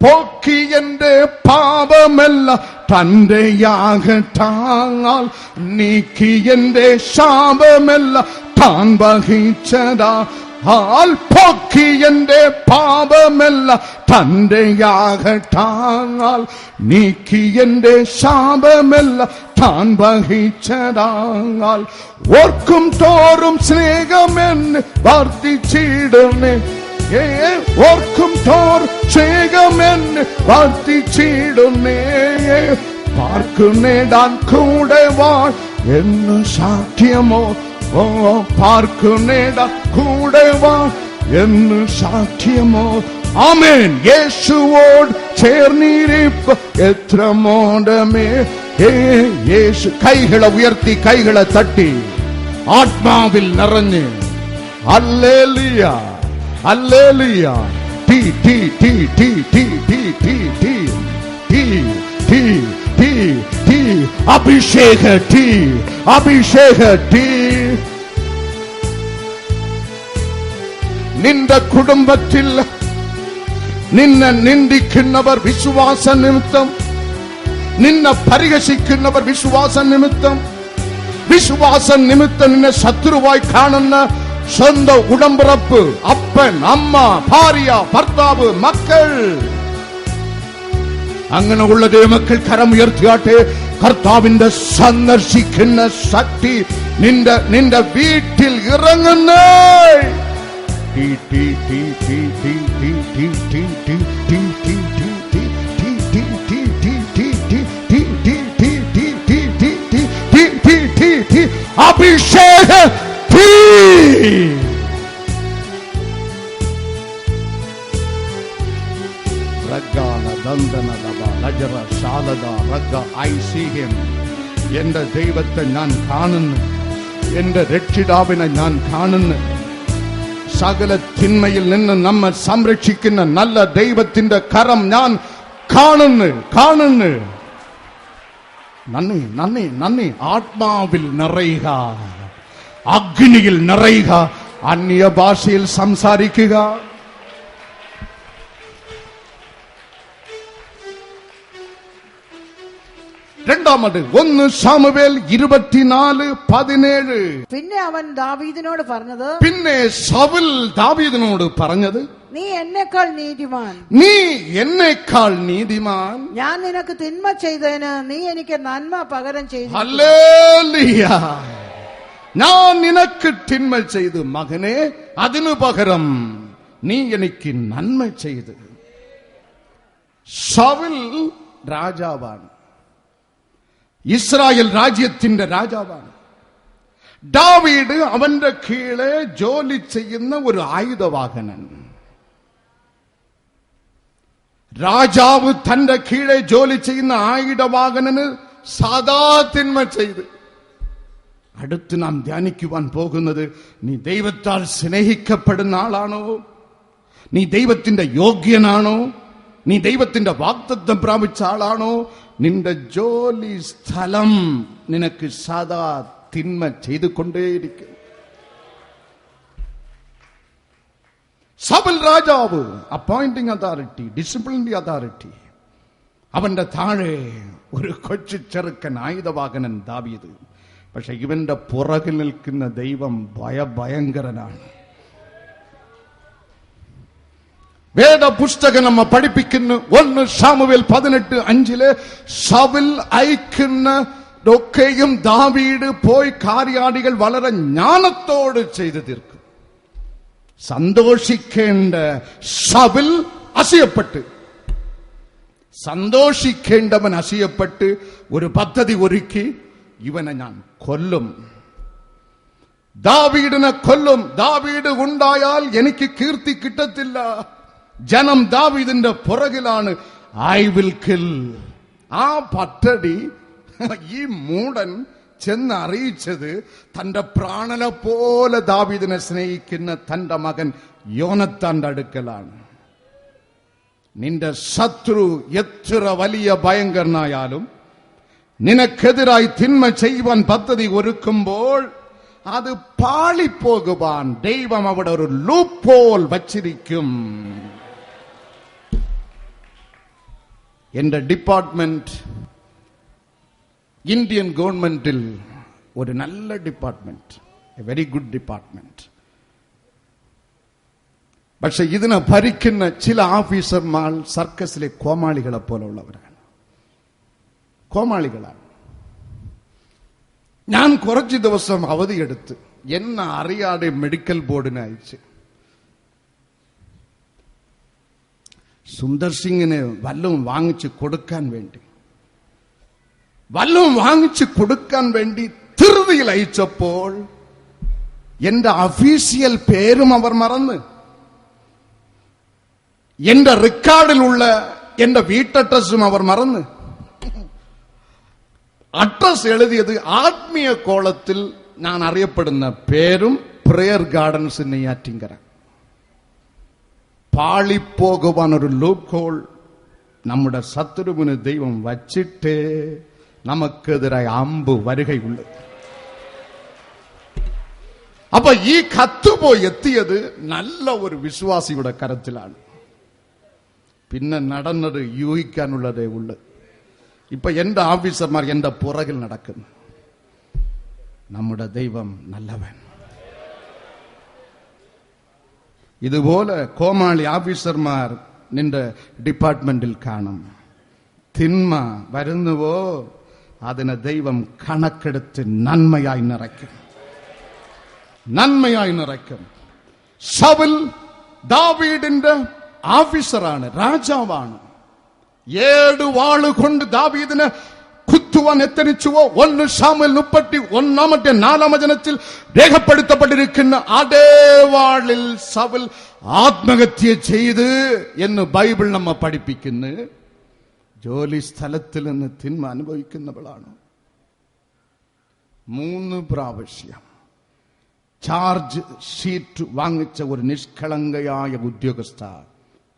പോക്കി എന്റെ പാപമെല്ലാം തന്റെ യാഗത്താൽ നീക്കി എന്റെ ശാപമെല്ലാം താൻ വഹിച്ചതാ. പോക്കി എന്റെ പാപമെല്ലാം തന്റെ യാഗത്താൽ നീക്കി എന്റെ ശാപമെല്ലാം താൻ വഹിച്ചതാൽ ഓർക്കും തോറും സ്നേഹമെന്ന് വർദ്ധിച്ചിടുന്നേ. ഓർക്കും തോർ സ്നേഹമെന്ന് വർദ്ധിച്ചിടുന്നേ. പാർക്കു നേടാൻ കൂടെ വാൾ എന്ന് സാക്ഷ്യമോ. പാർക്കു നേടാൻ കൂടെ വാൾ എന്ന് സാക്ഷ്യമോ. ആമേൻ. യേശുവോട് ചേർന്നിരിപ്പ് എത്ര മോഡമേ. യേശു. കൈകളെ ഉയർത്തി കൈകളെ തട്ടി ആത്മാവിൽ നിറഞ്ഞ് ഹല്ലേലൂയ ഹല്ലേലൂയ. ടീ ടീ ടീ ടീ ടീ ടീ ടീ ടീ ടീ ടീ ടീ ടീ അഭിഷേക ടീ അഭിഷേക ടീ. നിന്റെ കുടുംബത്തിൽ നിന്നെ നിന്ദിക്കുന്നവർ വിശ്വാസ നിമിത്തം, നിന്നെ പരിഹസിക്കുന്നവർ വിശ്വാസ നിമിത്തം, വിശ്വാസ നിമിത്തം നിന്നെ ശത്രുവായി കാണുന്ന സ്വന്തം ഉടമ്പിറപ്പ്, അപ്പൻ, അമ്മ, ഭാര്യ, ഭർത്താവ്, മക്കൾ, അങ്ങനെയുള്ള ദൈവമക്കൾ കരം ഉയർത്തിയാട്ടെ. കർത്താവിന്റെ സന്ദർശിക്കുന്ന ശക്തി നിന്റെ വീട്ടിൽ ഇറങ്ങുന്നേ. അഭിഷേക എന്റെ ദൈവത്തെ ഞാൻ കാണുന്നു, എന്റെ രക്ഷിതാവിനെ ഞാൻ കാണുന്നു. സകല തിന്മയിൽ നിന്ന് നമ്മെ സംരക്ഷിക്കുന്ന നല്ല ദൈവത്തിന്റെ കരം ഞാൻ കാണുന്നു. നന്ദി നന്ദി നന്ദി. ആത്മാവിൽ നിറയുക, അഗ്നിയിൽ നിറയുക, അന്യഭാഷയിൽ സംസാരിക്കുക. രണ്ടാമത് 1 ശമൂവേൽ 24:17. പിന്നെ അവൻ ദാവീദിനോട് പറഞ്ഞത്, പിന്നെ ശൗൽ ദാവീദിനോട് പറഞ്ഞത്, നീ എന്നേക്കാൾ നീതിമാൻ, നീ എന്നേക്കാൾ നീതിമാൻ. ഞാൻ നിനക്ക് തിന്മ ചെയ്തതിന് നീ എനിക്ക് നന്മ പകരം ചെയ്തു. ഹല്ലേലൂയ. ഞാൻ നിനക്ക് തിന്മ ചെയ്തു മകനെ, അതിനു പകരം നീ എനിക്ക് നന്മ ചെയ്തു. ശൗൽ രാജാവാണ്, ഇസ്രായേൽ രാജ്യത്തിന്റെ രാജാവാണ്. ദാവീദ് അവന്റെ കീഴെ ജോലി ചെയ്യുന്ന ഒരു ആയുധവാഹനൻ. രാജാവ് തന്റെ കീഴെ ജോലി ചെയ്യുന്ന ആയുധവാഹനന് സദാ തിന്മ ചെയ്ത്. അടുത്ത് നാം ധ്യാനിക്കുവാൻ പോകുന്നത്, നീ ദൈവത്താൽ സ്നേഹിക്കപ്പെടുന്ന ആളാണോ? നീ ദൈവത്തിന്റെ യോഗ്യനാണോ? നീ ദൈവത്തിന്റെ വാഗ്ദത്തം പ്രാപിച്ച ആളാണോ? നിന്റെ ജോലി സ്ഥലം നിനക്ക് സദാ തിന്മ ചെയ്തുകൊണ്ടേയിരിക്കും. ശൗൽ രാജാവ്, അപ്പോയിന്റിംഗ് അതോറിറ്റി, ഡിസിപ്ലിനറി അതോറിറ്റി. അവന്റെ താഴെ ഒരു കൊച്ചു ചെറുക്കൻ ആയുധവാഹനൻ ദാവീദ്. പക്ഷെ ഇവന്റെ പുറകിൽ നിൽക്കുന്ന ദൈവം ഭയങ്കരനാണ്. വേദപുസ്തകം നമ്മ പഠിപ്പിക്കുന്നു. 1 ശമൂവേൽ 18:5 ശൗൽ അയക്കുന്നതൊക്കെയും ദാവീദ് പോയി കാര്യാദികൾ വളരെ ജ്ഞാനത്തോട് ചെയ്തു തീർക്കും. സന്തോഷിക്കേണ്ട ശൗൽ അസൂയപ്പെട്ട്, സന്തോഷിക്കേണ്ടവൻ അസൂയപ്പെട്ട് ഒരു പദ്ധതി ഒരുക്കി, ഇവനെ ഞാൻ കൊല്ലും, ദാവീദിനെ കൊല്ലും. ദാവീദ് ഉണ്ടായാൽ എനിക്ക് കീർത്തി കിട്ടത്തില്ല. ജനം ദാവീദിന്റെ പുറകിലാണ്. I will kill. ആ പദ്ധതി ഈ മൂടൻ ചെന്ന് അറിയിച്ചത് തന്റെ പ്രാണനെ പോലെ ദാവീദിനെ സ്നേഹിക്കുന്ന തന്റെ മകൻ യോനത്താന്റെ അടുക്കലാണ്. നിന്റെ ശത്രു എത്ര വലിയ ഭയങ്കരനായാലും നിനക്കെതിരായി തിന്മ ചെയ്യുവാൻ പദ്ധതി ഒരുക്കുമ്പോൾ അത് പാളിപ്പോകുവാൻ ദൈവം അവിടെ ഒരു ലൂപ്പ് ഹോൾ വച്ചിരിക്കും. എന്റെ ഡിപ്പാർട്ട്മെന്റ് ഇന്ത്യൻ ഗവൺമെന്റിൽ ഒരു നല്ല department, A very good department. പക്ഷെ ഇതിനെ ഭരിക്കുന്ന ചില ഓഫീസർമാർ സർക്കസിലെ കോമാളികളെ പോലുള്ളവരാണ്, കോമാളികളാണ്. ഞാൻ കുറച്ച് ദിവസം അവധിയെടുത്ത് എന്നെ അറിയാതെ മെഡിക്കൽ ബോർഡിന് അയച്ച് സുന്ദർ സിംഗിന് വല്ലതും വാങ്ങിച്ചു കൊടുക്കാൻ വേണ്ടി ധൃതിയിൽ അയച്ചപ്പോൾ എന്റെ ഒഫീഷ്യൽ പേരും അവർ മറന്ന്, എന്റെ റെക്കോർഡിലുള്ള എന്റെ വീട്ടഡ്രസ്സും അവർ മറന്ന്, അഡ്രസ് എഴുതിയത് ആത്മീയ കോളത്തിൽ ഞാൻ അറിയപ്പെടുന്ന പേരും പ്രേയർ ഗാർഡൻസ് നെയ്യാറ്റിങ്കര. പാളിപ്പോകുവാൻ ഒരു ലൂപ്പ് ഹോൾ നമ്മുടെ ശത്രുവിന് ദൈവം വച്ചിട്ട് നമുക്കെതിരായി അമ്പ് വരികയുള്ളു. അപ്പൊ ഈ കത്ത് പോയി എത്തിയത് നല്ല ഒരു വിശ്വാസിയുടെ കരത്തിലാണ്. പിന്നെ നടന്നത് യൂഹിക്കാനുള്ളതേ ഉള്ളു. ഇപ്പൊ എന്റെ ഓഫീസർമാർ എന്റെ പുറകിൽ നടക്കുന്നു. നമ്മുടെ ദൈവം നല്ലവൻ. ഇതുപോലെ കോമാളി ഓഫീസർമാർ നിന്റെ ഡിപ്പാർട്ട്മെന്റിൽ കാണും. തിന്മ വരുന്നുവോ അതിനെ ദൈവം കണക്കെടുത്ത് നന്മയായി നിറയ്ക്കും. ശൗൽ ദാവീദിന്റെ ഓഫീസറാണ്, രാജാവാണ്. 7 വാളുകൊണ്ട് ദാവീദിനെ കുത്തുവാൻ എത്തനിച്ചുവോ 1 ശമൂവേൽ 31:4 രേഖപ്പെടുത്തപ്പെട്ടിരിക്കുന്ന അതേ വാളിൽ ശൗൽ ആത്മഹത്യ ചെയ്ത് എന്ന് ബൈബിൾ നമ്മെ പഠിപ്പിക്കുന്നു. ജോലി സ്ഥലത്തിൽ നിന്ന് തിന്മ അനുഭവിക്കുന്നവളാണ്. 3 പ്രാവശ്യം ചാർജ് ഷീറ്റ് വാങ്ങിച്ച ഒരു നിഷ്കളങ്കയായ ഉദ്യോഗസ്ഥ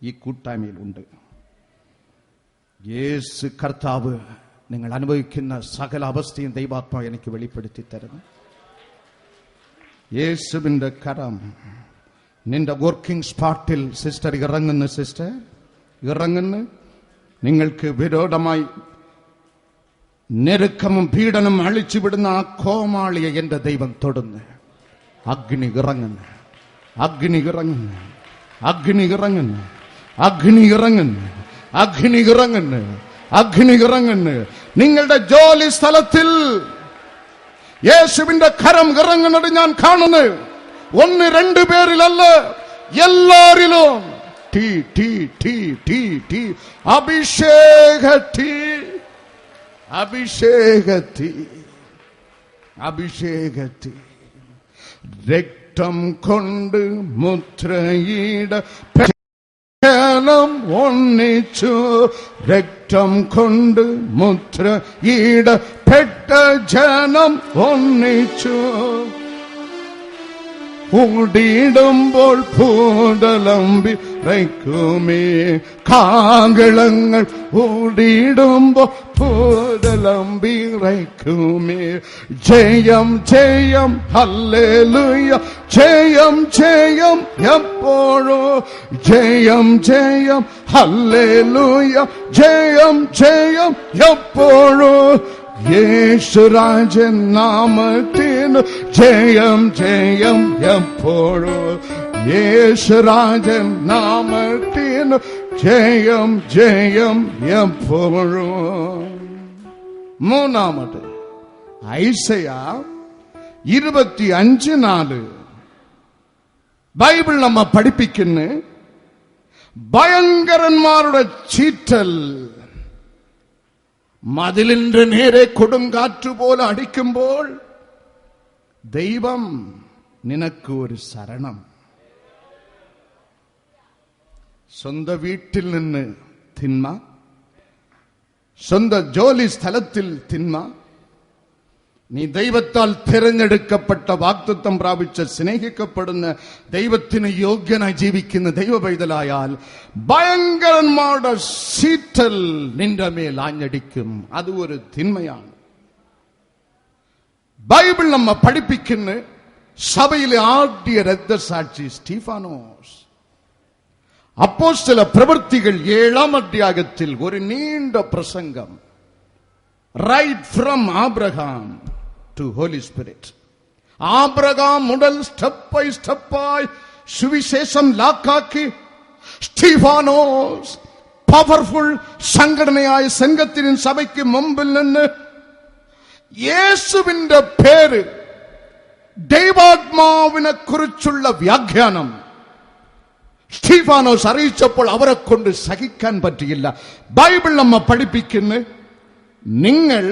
ഈ കൂട്ടായ്മയിൽ ഉണ്ട്. യേശു കർത്താവ് നിങ്ങൾ അനുഭവിക്കുന്ന സകല അവസ്ഥയും ദൈവാത്മാവ് എനിക്ക് വെളിപ്പെടുത്തി തരുന്നു. യേശുവിന്റെ കരം നിന്റെ വർക്കിംഗ് സ്പോട്ടിൽ സിസ്റ്റർ ഇറങ്ങുന്നു. നിങ്ങൾക്ക് വിരോധമായി ഞെരുക്കമും പീഡനം അഴിച്ചുവിടുന്ന ആ കോമാളിയെ എന്റെ ദൈവം തൊടുന്നു. അഗ്നി ഇറങ്ങുന്നു. നിങ്ങളുടെ ജോലി സ്ഥലത്തിൽ യേശുവിന്റെ കരം ഇറങ്ങുന്നത് ഞാൻ കാണുന്നു. 1-2 പേരിലല്ല, എല്ലാരിലും ടീ ടീ ടീ ടീ ടീ അഭിഷേകത്തി രക്തം കൊണ്ട് മുദ്രയിട ഒന്നിച്ചു, രക്തം കൊണ്ട് മുദ്രയിടപ്പെട്ട ജനം ഒന്നിച്ചു. ഓടിയിടുമ്പോൾ ഭൂതലമ്പി റൈക്കുമേ കാകളങ്ങൾ, ഓടിയിടുമ്പോൾ ഭൂതലമ്പി റൈക്കുമേ. ജയം ജയം ഹല്ലേലൂയ, ജയം ജയം എപ്പോഴോ, ജയം ജയം ഹല്ലേലൂയ, ജയം ജയം എപ്പോഴോ. യേശുരാജൻ നാമത്തിനു ജയം ജയം എപ്പോഴോ, യേശുരാജൻ നാമത്തിനു ജയം ജയം എപ്പോഴോ. 3 ഐസയാ 25:4 ബൈബിൾ നമ്മെ പഠിപ്പിക്കുന്നു. ഭയങ്കരന്മാരുടെ ചീറ്റൽ മതിലിന്റെ നേരെ കൊടുങ്കാറ്റുപോലെ അടിക്കുമ്പോൾ ദൈവം നിനക്ക് ഒരു ശരണം. സ്വന്തം വീട്ടിൽ നിന്ന് തിന്മ, സ്വന്തം ജോലി സ്ഥലത്തിൽ തിന്മ, നീ ദൈവത്താൽ തിരഞ്ഞെടുക്കപ്പെട്ട വാഗ്ദത്തം പ്രാപിച്ച സ്നേഹിക്കപ്പെടുന്ന ദൈവത്തിന് യോഗ്യനായി ജീവിക്കുന്ന ദൈവ പൈതലായാൽ ഭയങ്കരന്മാരുടെ ശീറ്റൽ നിന്റെ മേൽ ആഞ്ഞടിക്കും. അത് ഒരു തിന്മയാണ്. ബൈബിൾ നമ്മെ പഠിപ്പിക്കുന്ന സഭയിലെ ആദ്യ രക്തസാക്ഷി സ്റ്റീഫാനോസ് அப்போஸ்தல பிரவர்த்திகள் 7ஆம் அத்தியாயத்தில் ஒரு நீண்ட பிரசங்கம், right from Abraham to Holy Spirit. Abraham முதல் ஸ்டெப் பை ஸ்டெப்பாய் சுவிசேஷம் லாக்காக்கி ஸ்டீஃபானோஸ் பவர்ஃபுல் സംഘടനയായ സംഘത്തിൻ സഭയ്ക്ക് മുമ്പിൽ നിന്ന് യേശുവിന്റെ പേര് ദൈവാത്മാവിനെ കുറിച്ചുള്ള വ്യാഖ്യാനം സ്റ്റീഫാനോസ് അറിയിച്ചപ്പോൾ അവരെ കൊണ്ട് സഹിക്കാൻ പറ്റിയില്ല. ബൈബിൾ നമ്മെ പഠിപ്പിക്കുന്നു, നിങ്ങൾ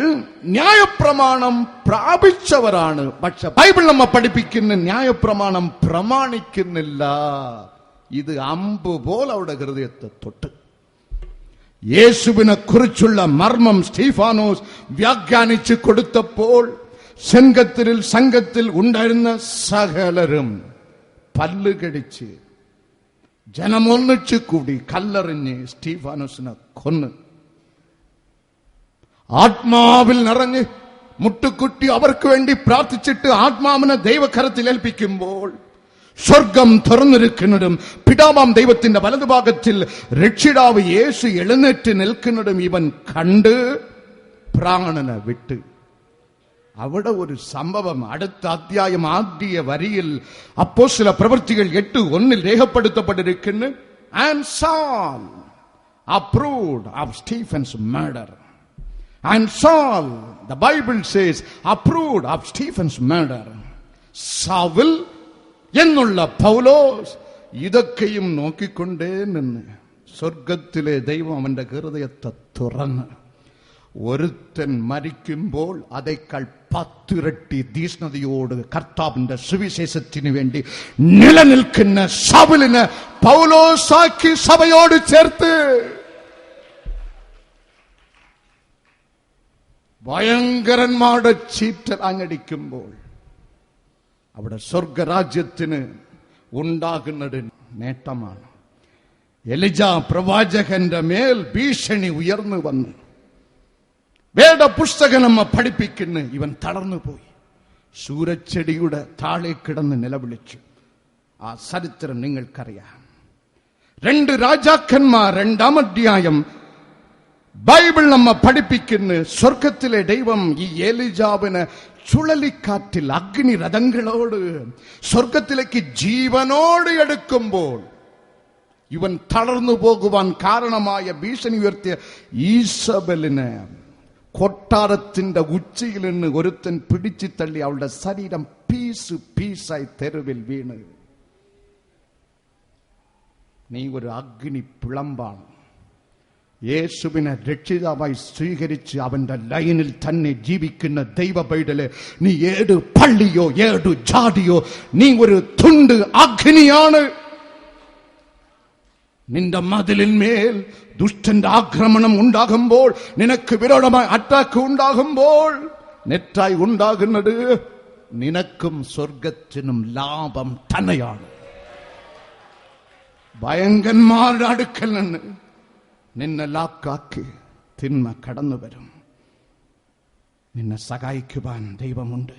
ന്യായപ്രമാണം പ്രാപിച്ചവരാണ്, പക്ഷെ ബൈബിൾ നമ്മെ പഠിപ്പിക്കുന്ന ന്യായപ്രമാണം പ്രമാണിക്കുന്നില്ല. ഇത് അമ്പ് പോലെ അവരുടെ ഹൃദയത്തെ തൊട്ട്. യേശുവിനെ കുറിച്ചുള്ള മർമ്മം സ്റ്റീഫാനോസ് വ്യാഖ്യാനിച്ചു കൊടുത്തപ്പോൾ സംഘത്തിൽ ഉണ്ടായിരുന്ന സകലരും പല്ലുകടിച്ച് ജനമൊന്നിച്ചു കൂടി കല്ലെറിഞ്ഞ് സ്റ്റീഫാനോസിനെ കൊന്ന്. ആത്മാവിൽ നിറഞ്ഞ് മുട്ടുകുട്ടി അവർക്ക് വേണ്ടി പ്രാർത്ഥിച്ചിട്ട് ആത്മാവിനെ ദൈവകരത്തിൽ ഏൽപ്പിക്കുമ്പോൾ സ്വർഗം തുറന്നിരിക്കുന്നതും പിതാവാം ദൈവത്തിന്റെ വലതുഭാഗത്തിൽ രക്ഷിതാവ് യേശു എഴുന്നേറ്റ് നിൽക്കുന്നതും ഇവൻ കണ്ട് പ്രാണനെ വിട്ട്. അവിടെ ഒരു സംഭവം അടുത്ത അധ്യായം ആദ്യ വരിയിൽ അപ്പോസ്തല പ്രവൃത്തികൾ 8:1 രേഖപ്പെടുത്തപ്പെട്ടിരിക്കുന്നു. And Saul approved of Stephen's murder. And Saul, the Bible says, approved of Stephen's murder. Saul എന്നുള്ള പൗലോസ് ഇതൊക്കെയും നോക്കിക്കൊണ്ടേ നിന്ന് സ്വർഗത്തിലെ ദൈവം അവന്റെ ഹൃദയത്തെ തുറന്ന് ഒരുത്തൻ മരിക്കുമ്പോൾ അതേക്കാൾ 10 ഇരട്ടി തീഷ്ണതയോട് കർത്താവിന്റെ സുവിശേഷത്തിന് വേണ്ടി നിലനിൽക്കുന്ന ശൗലിനെ പൗലോസാക്കി സഭയോട് ചേർത്ത് ഭയങ്കരന്മാരുടെ ചീറ്റൽ അങ്ങടിക്കുമ്പോൾ അവിടെ സ്വർഗരാജ്യത്തിന് ഉണ്ടാകുന്നത് നേട്ടമാണ്. എലിജ പ്രവാചകന്റെ മേൽ ഭീഷണി ഉയർന്നു വന്ന് വേദപുസ്തകം നമ്മെ പഠിപ്പിക്കുന്നു, ഇവൻ തളർന്നു പോയി സൂരച്ചെടിയുടെ താഴെ കിടന്ന് നിലവിളിച്ചു. ആ ചരിത്രം നിങ്ങൾക്കറിയാം. 2 രാജാക്കന്മാർ 2ആം അധ്യായം ബൈബിൾ നമ്മെ പഠിപ്പിക്കുന്നു, സ്വർഗത്തിലെ ദൈവം ഈ എലിജാവിനെ ചുഴലിക്കാറ്റിൽ അഗ്നി രഥങ്ങളോട് സ്വർഗത്തിലേക്ക് ജീവനോട് എടുക്കുമ്പോൾ ഇവൻ തളർന്നു പോകുവാൻ കാരണമായ ഭീഷണി ഉയർത്തിയ ഈസബലിനെ കൊട്ടാരത്തിന്റെ ഉച്ചയിൽ നിന്ന് ഒരുത്തൻ പിടിച്ചു തള്ളി അവളുടെ ശരീരം പീസായി തെരുവിൽ വീണ്. നീ ഒരു അഗ്നി പിളമ്പാണ്. യേശുവിനെ രക്ഷിതാവായി സ്വീകരിച്ച് അവന്റെ ലൈനിൽ തന്നെ ജീവിക്കുന്ന ദൈവ പൈതലെ, നീ ഏത് പള്ളിയോ ഏത് ജാതിയോ, നീ ഒരു തുണ്ട് അഗ്നിയാണ്. നിന്റെ മതിലിന്മേൽ ദുഷ്ടന്റെ ആക്രമണം ഉണ്ടാകുമ്പോൾ, നിനക്ക് വിരോധമായ അറ്റാക്ക് ഉണ്ടാകുമ്പോൾ നെറ്റായി ഉണ്ടാകുന്നത് നിനക്കും സ്വർഗത്തിനും ലാഭം തന്നെയാണ്. ഭയങ്കരന്മാരുടെ അടുക്കൽ നിന്ന് നിന്നെ ലാക്കാക്കി തിന്മ കടന്നു വരും. നിന്നെ സഹായിക്കുവാൻ ദൈവമുണ്ട്.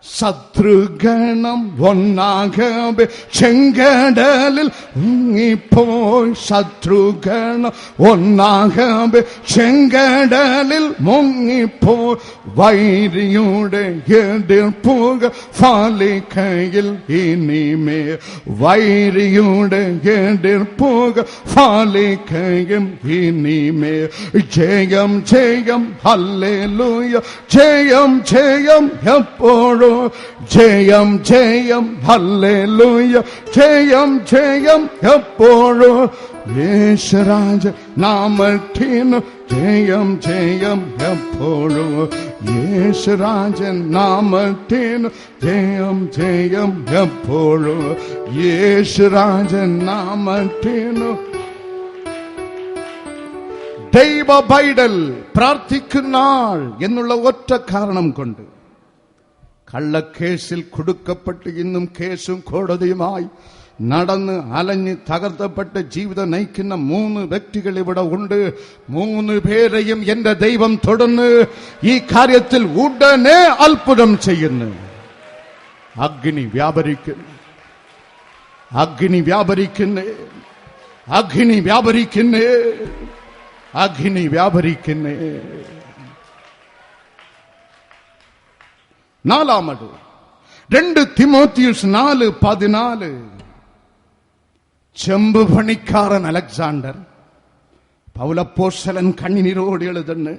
ശത്രുഗണം ഒന്നാകെ ചെങ്കടലിൽ മുങ്ങിപ്പോയി. ശത്രുഗണം ഒന്നാകെ ചെങ്കടലിൽ മുങ്ങിപ്പോയി. വൈരിയുടെ എതിർപ്പുകൾ ഫലിക്കയിൽ ഇനിമേ. വൈരിയുടെ എതിർപ്പുകൾ ഫലിക്കയും ഇനിമേ. ജയം ജയം ഹല്ലേലൂയ, ജയം ജയം എപ്പോഴും. ജയം ജയം ഹല്ലേലൂയ, ജയം ജയം എപ്പോഴും. യേശുരാജ നാമത്തിനു ജയം ജയം എപ്പോഴും. യേശുരാജൻ നാമത്തിനു ജയം ജയം എപ്പോഴും. യേശുരാജൻ നാമത്തിനു. ദൈവ പൈതൽ പ്രാർത്ഥിക്കുന്ന ആൾ എന്നുള്ള ഒറ്റ കാരണം കൊണ്ട് കള്ളക്കേസിൽ കുടുക്കപ്പെട്ട് ഇന്നും കേസും കോടതിയുമായി നടന്ന് അലഞ്ഞ് തകർത്തപ്പെട്ട് ജീവിതം നയിക്കുന്ന 3 വ്യക്തികൾ ഇവിടെ ഉണ്ട്. 3 പേരെയും എന്റെ ദൈവം തൊടുന്ന് ഈ കാര്യത്തിൽ ഉടനെ അത്ഭുതം ചെയ്യുന്നു. അഗ്നി വ്യാപരിക്കുന്നു. അഗ്നി വ്യാപരിക്കുന്നേ, അഗ്നി വ്യാപരിക്കുന്നേ. നാലാമത് 2 തിമോത്തിയുസ് 4:14. ചെമ്പ് പണിക്കാരൻ അലക്സാണ്ടർ പൗലപ്പോസ്തലൻ കണ്ണീരോട് എഴുതുന്നു,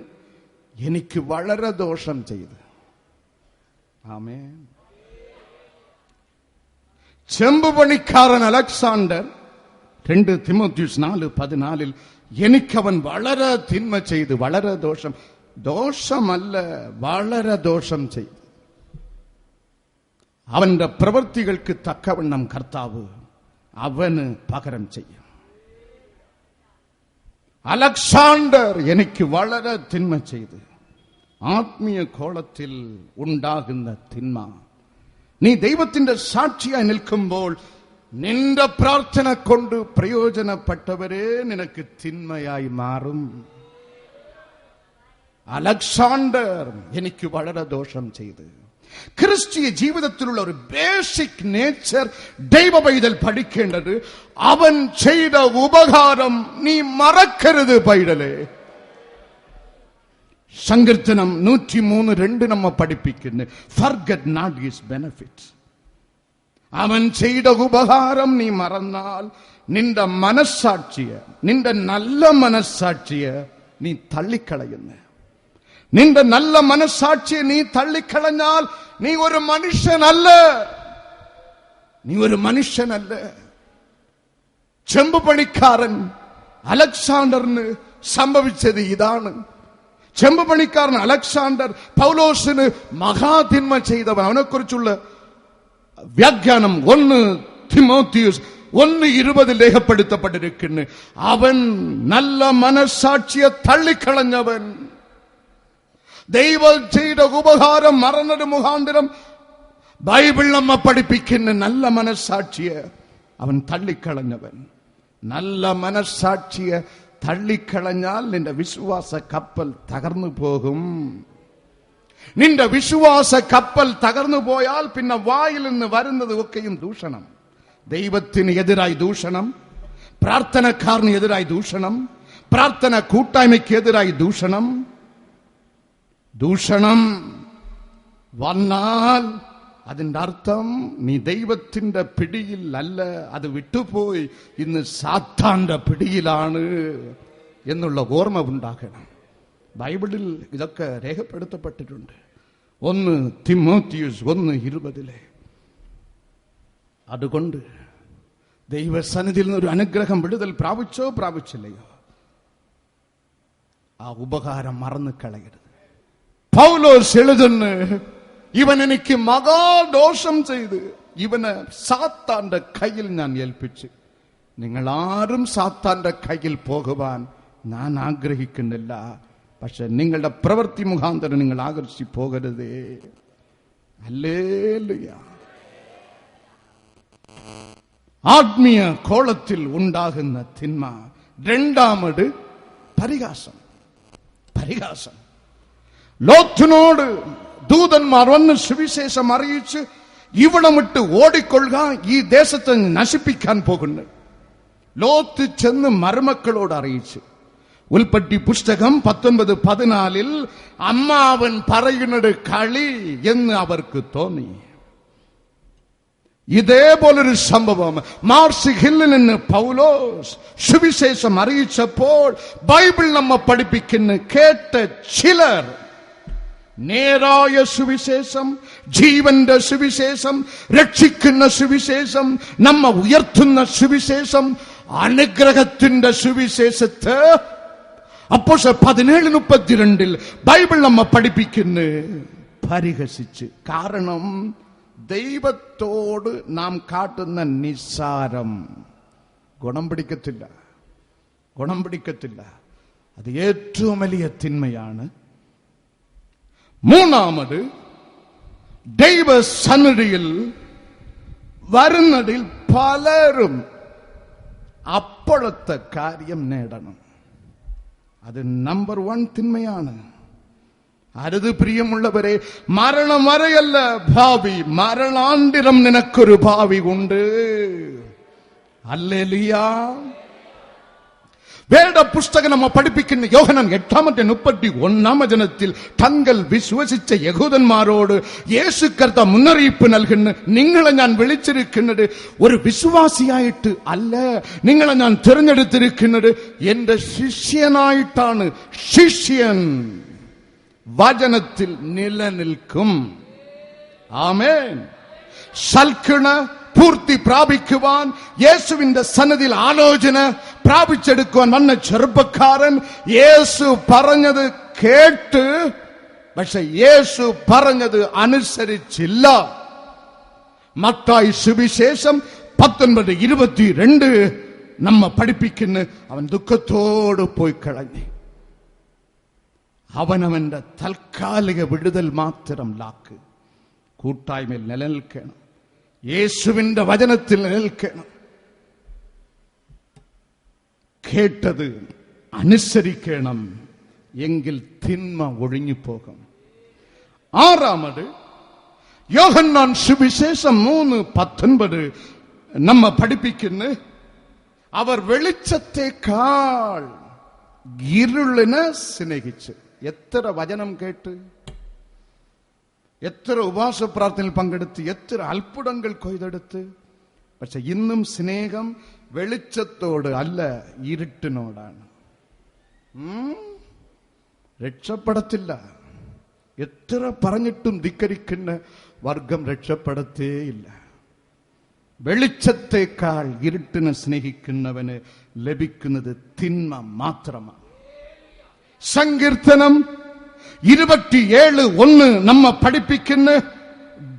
എനിക്ക് വളരെ ദോഷം ചെയ്തു. ആമേൻ. ചെമ്പ് പണിക്കാരൻ അലക്സാണ്ടർ 2 തിമോത്തിയുസ് 4:14 എനിക്കവൻ വളരെ തിന്മ ചെയ്തു, വളരെ ദോഷം, ദോഷമല്ല വളരെ ദോഷം ചെയ്തു. അവന്റെ പ്രവൃത്തികൾക്ക് തക്കവണ്ണം കർത്താവ് അവന് പകരം ചെയ്യും. അലക്സാണ്ടർ എനിക്ക് വളരെ തിന്മ ചെയ്തു. ആത്മീയ കോളത്തിൽ ഉണ്ടാകുന്ന തിന്മ, നീ ദൈവത്തിന്റെ സാക്ഷിയായി നിൽക്കുമ്പോൾ നിന്റെ പ്രാർത്ഥന കൊണ്ട് പ്രയോജനപ്പെട്ടവരെ നിനക്ക് തിന്മയായി മാറും. അലക്സാണ്ടർ എനിക്ക് വളരെ ദോഷം ചെയ്തു. ക്രിസ്തീയ ജീവിതത്തിലുള്ള ഒരു ബേസിക് നേച്ചർ ദൈവ പൈതൽ പഠിക്കേണ്ടത്, അവൻ ചെയ്ത ഉപകാരം നീ മറക്കരുത് പൈതലേ. സങ്കീർത്തനം 103:2 നമ്മ പഠിപ്പിക്കുന്നു, forget not his benefits. അവൻ ചെയ്ത ഉപകാരം നീ മറന്നാൽ നിന്റെ മനസ്സാക്ഷിയെ, നിന്റെ നല്ല മനസ്സാക്ഷിയെ നീ തള്ളിക്കളയുന്നു. നിന്റെ നല്ല മനസ്സാക്ഷിയെ നീ തള്ളിക്കളഞ്ഞാൽ നീ ഒരു മനുഷ്യനല്ല, നീ ഒരു മനുഷ്യനല്ല. ചെമ്പ് പണിക്കാരൻ അലക്സാണ്ടറിന് സംഭവിച്ചത് ഇതാണ്. ചെമ്പ് പണിക്കാരൻ അലക്സാണ്ടർ പൗലോസിന് മഹാതിന്മ ചെയ്തവൻ. അവനെക്കുറിച്ചുള്ള വ്യാഖ്യാനം 1 തിമോത്തിയുസ് 1:20 രേഖപ്പെടുത്തപ്പെട്ടിരിക്കുന്നു. അവൻ നല്ല മനസ്സാക്ഷിയെ തള്ളിക്കളഞ്ഞവൻ. ദൈവം ചെയ്ത ഉപകാരം മറന്നത് മുഖാന്തരം ബൈബിൾ നമ്മ പഠിപ്പിക്കുന്ന നല്ല മനസ്സാക്ഷിയെ അവൻ തള്ളിക്കളഞ്ഞവൻ. നല്ല മനസ്സാക്ഷിയെ തള്ളിക്കളഞ്ഞാൽ നിന്റെ വിശ്വാസ കപ്പൽ തകർന്നു പോകും. നിന്റെ വിശ്വാസ കപ്പൽ തകർന്നു പോയാൽ പിന്നെ വായിൽ നിന്ന് വരുന്നത് ഒക്കെയും ദൂഷണം. ദൈവത്തിന് എതിരായി ദൂഷണം, പ്രാർത്ഥനക്കാരന് എതിരായി ദൂഷണം, പ്രാർത്ഥന കൂട്ടായ്മയ്ക്ക് എതിരായി ദൂഷണം. ദൂഷണം വന്നാൽ അതിന്റെ അർത്ഥം നീ ദൈവത്തിന്റെ പിടിയിൽ അല്ല, അത് വിട്ടുപോയി ഇന്ന് സാത്താന്റെ പിടിയിലാണ് എന്നുള്ള ഓർമ്മ ഉണ്ടാകണം. ബൈബിളിൽ ഇതൊക്കെ രേഖപ്പെടുത്തപ്പെട്ടിട്ടുണ്ട്. 1 തിമോത്തിയുസ് 1:20. അതുകൊണ്ട് ദൈവസന്നിധിയിൽ നിന്ന് ഒരു അനുഗ്രഹം വിടുതൽ പ്രാപിച്ചോ പ്രാപിച്ചില്ലയോ, ആ ഉപകാരം മറന്നു കളയരുത്. പൗലോസ് എഴുതുന്നു, ഇവൻ എനിക്ക് മഹാദോഷം ചെയ്ത് ഇവന് സാത്താന്റെ കയ്യിൽ ഞാൻ ഏൽപ്പിച്ചു. നിങ്ങൾ ആരും സാത്താന്റെ കയ്യിൽ പോകുവാൻ ഞാൻ ആഗ്രഹിക്കുന്നില്ല, പക്ഷെ നിങ്ങളുടെ പ്രവൃത്തി മുഖാന്തരം നിങ്ങൾ ആകർഷി പോകരുതേ. ഹല്ലേലൂയ. ആത്മീയ കോളത്തിൽ ഉണ്ടാകുന്ന തിന്മ. രണ്ടാമത് പരിഹാസം. പരിഹാസം. ലോത്തിനോട് ദൂതന്മാർ വന്ന് സുവിശേഷം അറിയിച്ച് ഇവിടം വിട്ട് ഓടിക്കൊള്ളുക, ഈ ദേശത്തെ നശിപ്പിക്കാൻ പോകുന്നു. ലോത്ത് ചെന്ന് മരുമക്കളോട് അറിയിച്ചു. ഉൽപ്പത്തി പുസ്തകം 19:14 അമ്മാവൻ പറയുന്നത് കളി എന്ന് അവർക്ക് തോന്നി. ഇതേപോലൊരു സംഭവം മാർസി ഹില്ലിൽ നിന്ന് പൗലോസ് സുവിശേഷം അറിയിച്ചപ്പോൾ ബൈബിൾ നമ്മ പഠിപ്പിക്കുന്ന കേട്ട ചിലർ നേരായ സുവിശേഷം, ജീവന്റെ സുവിശേഷം, രക്ഷിക്കുന്ന സുവിശേഷം, നമ്മ ഉയർത്തുന്ന സുവിശേഷം, അനുഗ്രഹത്തിന്റെ സുവിശേഷത്തെ അപ്പോസ്തലർ 17:32 ബൈബിൾ നമ്മ പഠിപ്പിക്കുന്നു പരിഹസിച്ച്. കാരണം ദൈവത്തോട് നാം കാട്ടുന്ന നിസ്സാരം ഗുണം പിടിക്കത്തില്ല, ഗുണം പിടിക്കത്തില്ല. അത് ഏറ്റവും വലിയ തിന്മയാണ്. മൂന്നാമത് ദൈവസന്നിധിയിൽ വരുന്നതിൽ പലരും അപ്പോഴത്തെ കാര്യം നേടണം. അത് നമ്പർ 1 തിന്മയാണ്. അരുത് പ്രിയമുള്ളവരെ, മരണം വരെയല്ല ഭാവി, മരണാന്തിരം നിനക്കൊരു ഭാവി ഉണ്ട്. ഹല്ലേലൂയ. വേദ പുസ്തകം നമ്മ പഠിപ്പിക്കുന്ന യോഹന്നാൻ 8:31 തങ്ങൾ വിശ്വസിച്ച യഹൂദന്മാരോട് യേശു കർത്താവ് മുന്നറിയിപ്പ് നൽകുന്നു. നിങ്ങളെ ഞാൻ വിളിച്ചിരിക്കുന്നത് ഒരു വിശ്വാസിയായിട്ട് അല്ല, നിങ്ങളെ ഞാൻ തിരഞ്ഞെടുത്തിരിക്കുന്നത് എന്റെ ശിഷ്യനായിട്ടാണ്. ശിഷ്യൻ വചനത്തിൽ നിലനിൽക്കും. ആമേൻ. സൽഗുണ പൂർത്തി പ്രാപിക്കുവാൻ യേശുവിന്റെ സന്നിധിയിൽ ആലോചന പ്രാപിച്ചെടുക്കുവാൻ വന്ന ചെറുപ്പക്കാരൻ യേശു പറഞ്ഞത് കേട്ട്, പക്ഷെ യേശു പറഞ്ഞത് അനുസരിച്ചില്ല. മത്തായി സുവിശേഷം 19:22 നമ്മ പഠിപ്പിക്കുന്ന അവൻ ദുഃഖത്തോട് പോയി കളഞ്ഞു. അവനവന്റെ താൽക്കാലിക വിടുതൽ മാത്രം ലാക്ക്. കൂട്ടായ്മയിൽ നിലനിൽക്കണം, യേശുവിന്റെ വചനത്തിൽ നിലനിൽക്കണം, കേട്ടത് അനുസരിക്കണം, എങ്കിൽ തിന്മ ഒഴിഞ്ഞു പോകും. ആറാമത് യോഹന്നാൻ സുവിശേഷം 3:19 നമ്മ പഠിപ്പിക്കുന്നു, അവർ വെളിച്ചത്തെക്കാൾ ഇരുളിനെ സ്നേഹിച്ച്. എത്ര വചനം കേട്ട്, എത്ര ഉപവാസ പ്രാർത്ഥനയിൽ പങ്കെടുത്ത്, എത്ര അത്ഭുതങ്ങൾ കൊയ്തെടുത്ത്, പക്ഷെ ഇന്നും സ്നേഹം വെളിച്ചത്തോട് അല്ല, ഇരുട്ടിനോടാണ്. രക്ഷപ്പെടത്തില്ല. എത്ര പറഞ്ഞിട്ടും ധിക്കരിക്കുന്ന വർഗം രക്ഷപ്പെടത്തേയില്ല. വെളിച്ചത്തേക്കാൾ ഇരുട്ടിനെ സ്നേഹിക്കുന്നവന് ലഭിക്കുന്നത് തിന്മ മാത്രമാണ്. സങ്കീർത്തനം 27:1 നമ്മ പഠിപ്പിക്കുന്ന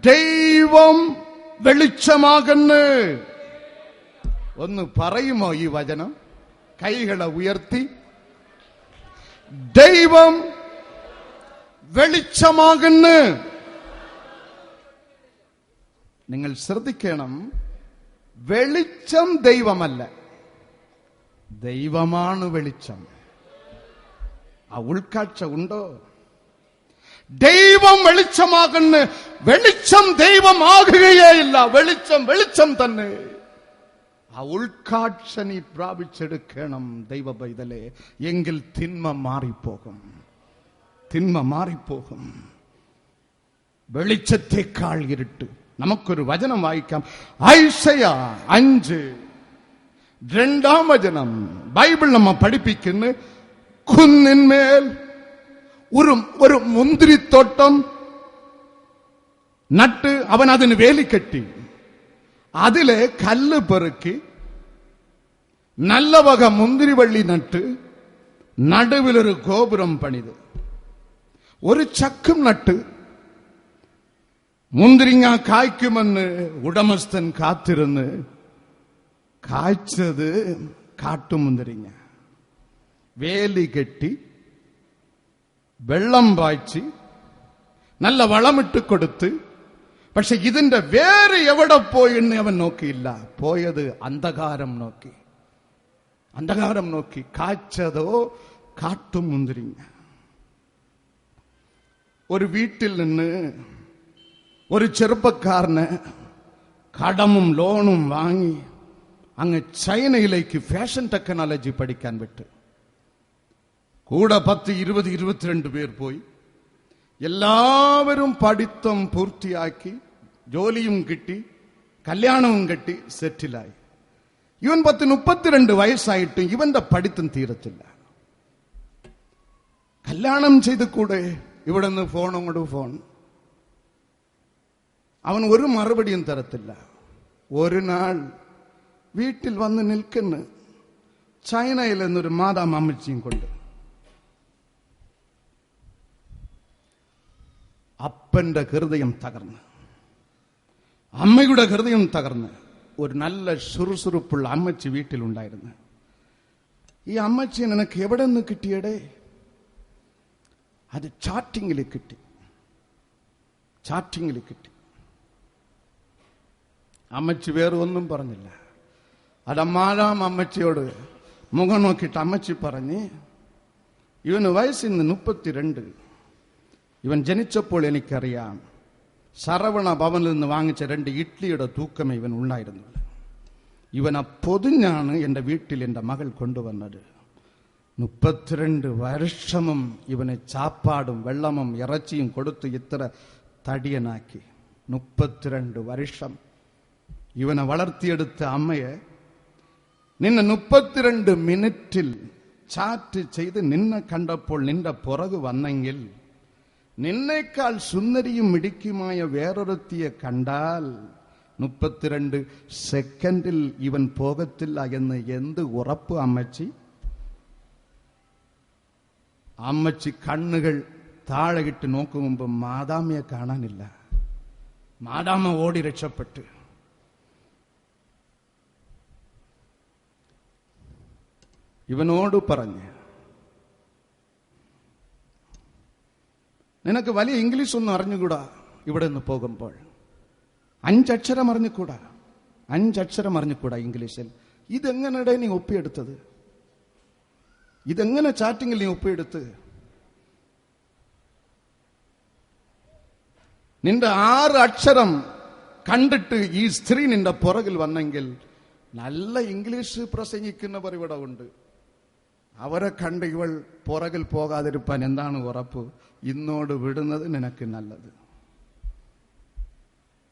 ദൈവം വെളിച്ചമാകുന്നു. ഒന്ന് പറയുമോ ഈ വചനം? കൈകളെ ഉയർത്തി. ദൈവം വെളിച്ചമാകുന്നു. നിങ്ങൾ ശ്രദ്ധിക്കണം, വെളിച്ചം ദൈവമല്ല, ദൈവമാണ് വെളിച്ചം. ആ ഉൾക്കാഴ്ച ഉണ്ടോ? ദൈവം വെളിച്ചമാകുന്നു. വെളിച്ചം ദൈവമാകുകയേയില്ല. വെളിച്ചം വെളിച്ചം തന്നെ. ആ ഉൾക്കാഴ്ച നീ പ്രാപിച്ചെടുക്കണം ദൈവ പൈതലേ, എങ്കിൽ തിന്മ മാറിപ്പോകും. തിന്മ മാറിപ്പോകും. വെളിച്ചത്തേക്കാൾ ഇരുട്ട്. നമുക്കൊരു വചനം വായിക്കാം. ഐസയാ 5:2 ബൈബിൾ നമ്മ പഠിപ്പിക്കുന്നു, കുന്നിന്മേൽ ഒരു മുന്തിരിത്തോട്ടം നട്ട് അവൻ അതിന് വേലിക്കെട്ടി, അതിലെ കല്ല് പെറുക്കി നല്ല വക മുന്തിരിവള്ളി നട്ട് നടുവിലൊരു ഗോപുരം പണിത് ഒരു ചക്കും നട്ട് മുന്തിരിങ്ങ കായ്ക്കുമെന്ന് ഉടമസ്ഥൻ കാത്തിരുന്ന് കായ്ച്ചത് കാട്ടുമുന്തിരിങ്ങ. വേലി കെട്ടി വെള്ളം പാய்ச்சி നല്ല വളമിട്ട് കൊടുത്ത്, പക്ഷെ ഇതിന്റെ വേറെ എവിടെ പോയിന്ന് അവൻ നോക്കിയില്ല. പോയത് അന്ധകാരം നോക്കി. അന്ധകാരം നോക്കി. കാച്ചതോ കാട്ടുമുന്തിരിങ്ങ. ഒരു വീട്ടിൽ നിന്ന് ഒരു ചെറുപ്പക്കാരന് കടമും ലോണും വാങ്ങി അങ്ങ് ചൈനയിലേക്ക് ഫാഷൻ ടെക്നോളജി പഠിക്കാൻ വിട്ട്. കൂടെ 10, 20, 22 പേർ പോയി. എല്ലാവരും പഠിത്തം പൂർത്തിയാക്കി, ജോലിയും കിട്ടി, കല്യാണവും കെട്ടി സെറ്റിലായി. ഇവൻ 32 വയസ്സായിട്ടും ഇവന്റെ പഠിത്തം തീരത്തില്ല. കല്യാണം ചെയ്ത് കൂടെ? ഇവിടെ നിന്ന് ഫോൺ അങ്ങോട്ട് ഫോൺ. അവൻ ഒരു മറുപടിയും തരത്തില്ല. ഒരു നാൾ വീട്ടിൽ വന്ന് നിൽക്കുന്നു, ചൈനയിൽ നിന്നൊരു മാതാം അമ്മച്ചിയും കൊണ്ട്. അപ്പന്റെ ഹൃദയം തകർന്ന്, അമ്മയുടെ ഹൃദയം തകർന്ന്. ഒരു നല്ല സുറുസുറുപ്പുള്ള അമ്മച്ചി വീട്ടിലുണ്ടായിരുന്നു. ഈ അമ്മച്ചി നിനക്ക് എവിടെ നിന്ന് കിട്ടിയടേ? അത് ചാറ്റിങ്ങിൽ കിട്ടി. ചാറ്റിങ്ങിൽ കിട്ടി. അമ്മച്ചി വേറെ ഒന്നും പറഞ്ഞില്ല. അതമ്മാരാം അമ്മച്ചിയോട് മുഖം നോക്കിയിട്ട് അമ്മച്ചി പറഞ്ഞ്, ഇവന് വയസ്സിന്ന് 32. ഇവൻ ജനിച്ചപ്പോൾ എനിക്കറിയാം, ശരവണ ഭവനിൽ നിന്ന് വാങ്ങിച്ച 2 ഇഡ്ലിയുടെ തൂക്കമേ ഇവൻ ഉണ്ടായിരുന്നുള്ളൂ. ഇവനെ പൊതിഞ്ഞാണ് എൻ്റെ വീട്ടിൽ എൻ്റെ മകൾ കൊണ്ടുവന്നത്. 32 വർഷമും ഇവന് ചാപ്പാടും വെള്ളമും ഇറച്ചിയും കൊടുത്ത് ഇത്ര തടിയനാക്കി. 32 വർഷം ഇവനെ വളർത്തിയെടുത്ത അമ്മയെ നിന്നെ 32 മിനിറ്റിൽ ചാറ്റ് ചെയ്ത് നിന്നെ കണ്ടപ്പോൾ നിന്റെ പുറകു വന്നെങ്കിൽ നിന്നേക്കാൾ സുന്ദരിയും മിടുക്കിയുമായ വേറൊരുത്തിയെ കണ്ടാൽ 32 സെക്കൻഡിൽ ഇവൻ പോകത്തില്ല എന്ന് എന്ത് ഉറപ്പ് അമ്മച്ചി? അമ്മച്ചി കണ്ണുകൾ താഴെ ഇട്ട് നോക്കും മുമ്പ് മാതാമ്മയെ കാണാനില്ല. മാതാമ്മ ഓടി രക്ഷപ്പെട്ട്. ഇവനോട് പറഞ്ഞ്, നിനക്ക് വലിയ ഇംഗ്ലീഷ് ഒന്നും അറിഞ്ഞുകൂടാ. ഇവിടെ നിന്ന് പോകുമ്പോൾ 5 അക്ഷരം അറിഞ്ഞുകൂടാ. 5 അക്ഷരം അറിഞ്ഞുകൂടാ ഇംഗ്ലീഷിൽ. ഇതെങ്ങനെയുടെ നീ ഒപ്പിയെടുത്തത്? ഇതെങ്ങനെ ചാറ്റിങ്ങിൽ നീ ഒപ്പിയെടുത്ത്? നിന്റെ 6 അക്ഷരം കണ്ടിട്ട് ഈ സ്ത്രീ നിന്റെ പുറകിൽ വന്നെങ്കിൽ, നല്ല ഇംഗ്ലീഷ് പ്രസംഗിക്കുന്നവർ ഇവിടെ ഉണ്ട്. അവരെ കണ്ട് ഇവൾ പുറകിൽ പോകാതിരിപ്പാൻ എന്താണ് ഉറപ്പ്? ഇന്നോട് വിടുന്നത് നിനക്ക് നല്ലത്.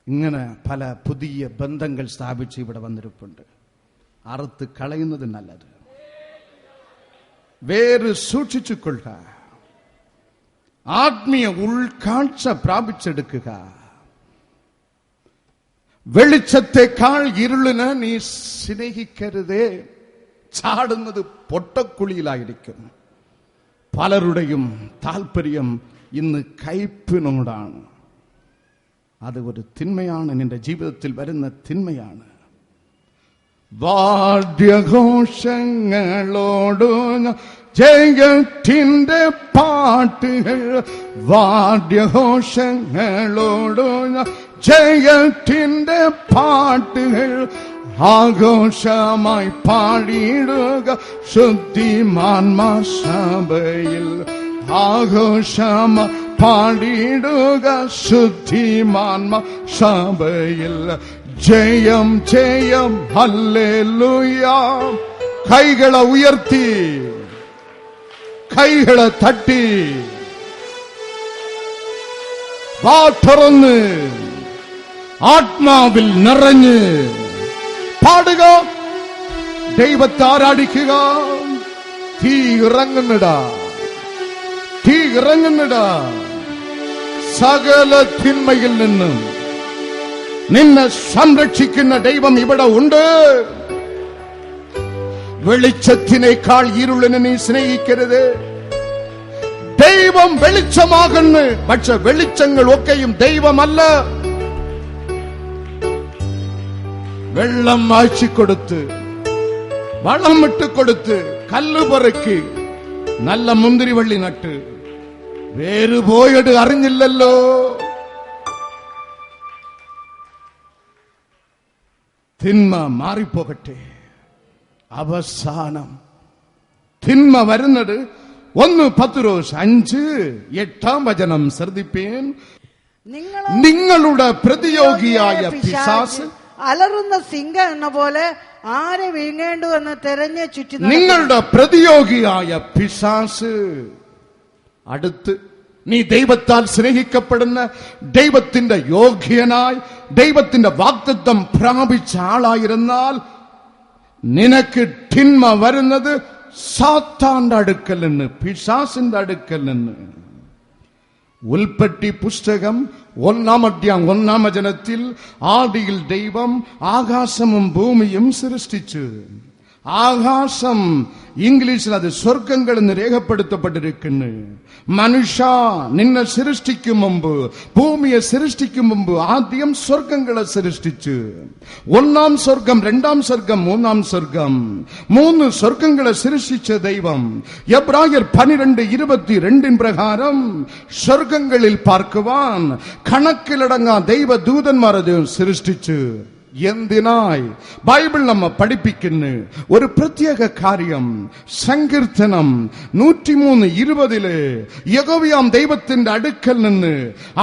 ഇങ്ങനെ പല പുതിയ ബന്ധങ്ങൾ സ്ഥാപിച്ച് ഇവിടെ വന്നിരിപ്പുണ്ട്. അറുത്ത് കളയുന്നത് നല്ലത്. വേര് സൂക്ഷിച്ചുകൊള്ളുക. ആത്മീയ ഉൾക്കാഴ്ച പ്രാപിച്ചെടുക്കുക. വെളിച്ചത്തെക്കാൾ ഇരുളിന് നീ സ്നേഹിക്കരുതേ. ചാടുന്നത് പൊട്ടക്കുഴിയിലായിരിക്കും. പലരുടെയും താല്പര്യം ഇന്ന് കയ്പിനോടാണ്. അത് ഒരു തിന്മയാണ്. നിന്റെ ജീവിതത്തിൽ വരുന്ന തിന്മയാണ്. വാദ്യഘോഷങ്ങളോടു ജയത്തിന്റെ പാട്ടുകൾ, വാദ്യഘോഷങ്ങളോടു ജയത്തിന്റെ പാട്ടുകൾ ആഘോഷമായി പാടിയിടുക ശുദ്ധിമാന്മാ സഭയിൽ. ആഘോഷമായി പാടിയിടുക ശുദ്ധിമാന്മാ സഭയിൽ. ജയം ജയം ഹല്ലേലൂയ. കൈകളെ ഉയർത്തി, കൈകളെ തട്ടി, വാ തുറന്ന് ആത്മാവിൽ നിറഞ്ഞ് പാടുക. ദൈവത്തെ ആരാധിക്കുക. തീ ഇറങ്ങുന്നിടാ, തീ ഇറങ്ങുന്നിടാ. സകല തിന്മയിൽ നിന്നും നിന്നെ സംരക്ഷിക്കുന്ന ദൈവം ഇവിടെ ഉണ്ട്. വെളിച്ചത്തിനേക്കാൾ ഇരുളിനെ നീ സ്നേഹിക്കരുത്. ദൈവം വെളിച്ചമാകുന്നു. പക്ഷെ വെളിച്ചങ്ങൾ ഒക്കെയും ദൈവമല്ല. വെള്ളം ആഴ്ചക്കൊടുത്ത്, വളം ഇട്ടുകൊടുത്ത്, കല്ലുപറക്കി, നല്ല മുന്തിരിവള്ളി നട്ട് വേര് പോയത് അറിഞ്ഞില്ലല്ലോ. തിന്മ മാറിപ്പോകട്ടെ. അവസാനം തിന്മ വരുന്നത് 1 പത്രോസ് 5:8 ശ്രദ്ധിപ്പേൻ. നിങ്ങളുടെ പ്രതിയോഗിയായ പിശാച് അലറുന്ന സിംഹം എന്ന പോലെ ആരെ വിഴുങ്ങേണ്ടു എന്ന് തെരഞ്ഞു ചുറ്റി. നിങ്ങളുടെ പ്രതിയോഗിയായ പിശാച് അടുത്ത് നീ ദൈവത്താൽ സ്നേഹിക്കപ്പെടുന്ന, ദൈവത്തിന്റെ യോഗ്യനായി ദൈവത്തിന്റെ വാഗ്ദത്തം പ്രാപിച്ച ആളായിരുന്നാൽ നിനക്ക് തിന്മ വരുന്നത് സാത്താന്റെ അടുക്കൽ നിന്ന്, പിശാസിന്റെ അടുക്കൽ നിന്ന്. ഉൽപ്പത്തി പുസ്തകം 1-1 ആദിയിൽ ദൈവം ആകാശവും ഭൂമിയും സൃഷ്ടിച്ചു. ആകാശം ഇംഗ്ലീഷിൽ അത് സ്വർഗങ്ങൾ എന്ന് രേഖപ്പെടുത്തപ്പെട്ടിരിക്കുന്നു. മനുഷ്യ നിന്നെ സൃഷ്ടിക്കും മുമ്പ്, ഭൂമിയെ സൃഷ്ടിക്കും മുമ്പ് ആദ്യം സ്വർഗങ്ങളെ സൃഷ്ടിച്ചു. 1 സ്വർഗം, 2 സ്വർഗം, 3 സ്വർഗം, 3 സ്വർഗങ്ങളെ സൃഷ്ടിച്ച ദൈവം എബ്രായർ 12:22 പ്രകാരം സ്വർഗങ്ങളിൽ പാർക്കുവാൻ കണക്കിലടങ്ങാ ദൈവദൂതന്മാരെ ദൈവം സൃഷ്ടിച്ചു. എന്തിനായി ബൈബിൾ നമ്മ പഠിപ്പിക്കുന്നു ഒരു പ്രത്യേക കാര്യം. സങ്കീർത്തനം 103:20 യഹോവയാം ദൈവത്തിന്റെ അടുക്കൽ നിന്ന്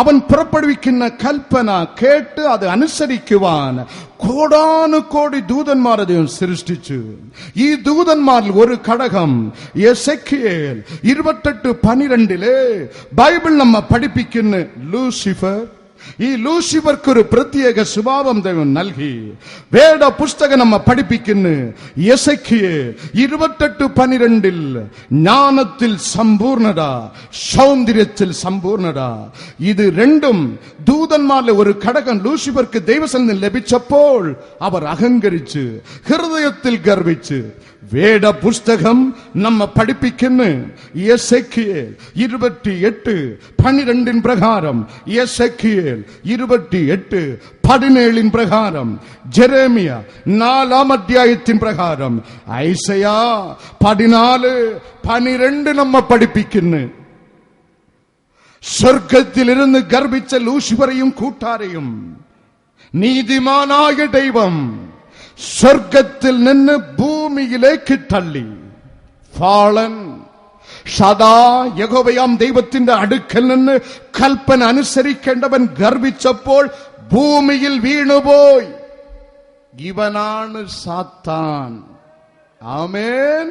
അവൻ പുറപ്പെടുവിക്കുന്ന കൽപ്പന കേട്ട് അത് അനുസരിക്കുവാൻ കോടാനുകോടി ദൂതന്മാരെ ദൈവം സൃഷ്ടിച്ചു. ഈ ദൂതന്മാരിൽ ഒരു ഘടകം എസെക്കിയേൽ 28:12 ബൈബിൾ നമ്മ പഠിപ്പിക്കുന്ന ലൂസിഫർ. ഈ ലൂസിഫർക്ക് ഒരു പ്രത്യേക സ്വഭാവം ദൈവം നൽകി. വേദ പുസ്തകം നമ്മ പഠിപ്പിക്കുന്നു എസെക്കിയേൽ 28:12 ജ്ഞാനത്തിൽ സമ്പൂർണത, സൗന്ദര്യത്തിൽ സമ്പൂർണത. ഇത് രണ്ടും ദൂതന്മാരിലെ ഒരു ഘടകം ലൂസിഫർക്ക് ദൈവസന്നിധിയിൽ ലഭിച്ചപ്പോൾ അവർ അഹങ്കരിച്ച് ഹൃദയത്തിൽ ഗർവിച്ച്. വേദ പുസ്തകം നമ്മ പഠിപ്പിക്കുന്നു എസെക്കിയേൽ 28:12 പ്രകാരം, എസെക്കിയേൽ 28:17 പ്രകാരം, ജെരേമിയ 4 അധ്യായത്തിൻ പ്രകാരം, ഐസയാ 14:12 നമ്മ പഠിപ്പിക്കുന്നു. സ്വർഗത്തിലിരുന്ന് ഗർഭിച്ച ലൂസിഫറെയും കൂട്ടാരെയും നീതിമാനായ ദൈവം സ്വർഗത്തിൽ നിന്ന് ഭൂമിയിലേക്ക് തള്ളി. ഫാളൻ സദാ യഹോവയാം ദൈവത്തിന്റെ അടുക്കൽ നിന്ന് കൽപ്പന അനുസരിക്കേണ്ടവൻ ഗർഭിച്ചപ്പോൾ ഭൂമിയിൽ വീണുപോയി. ഇവനാണ് സാത്താൻ. ആമേൻ.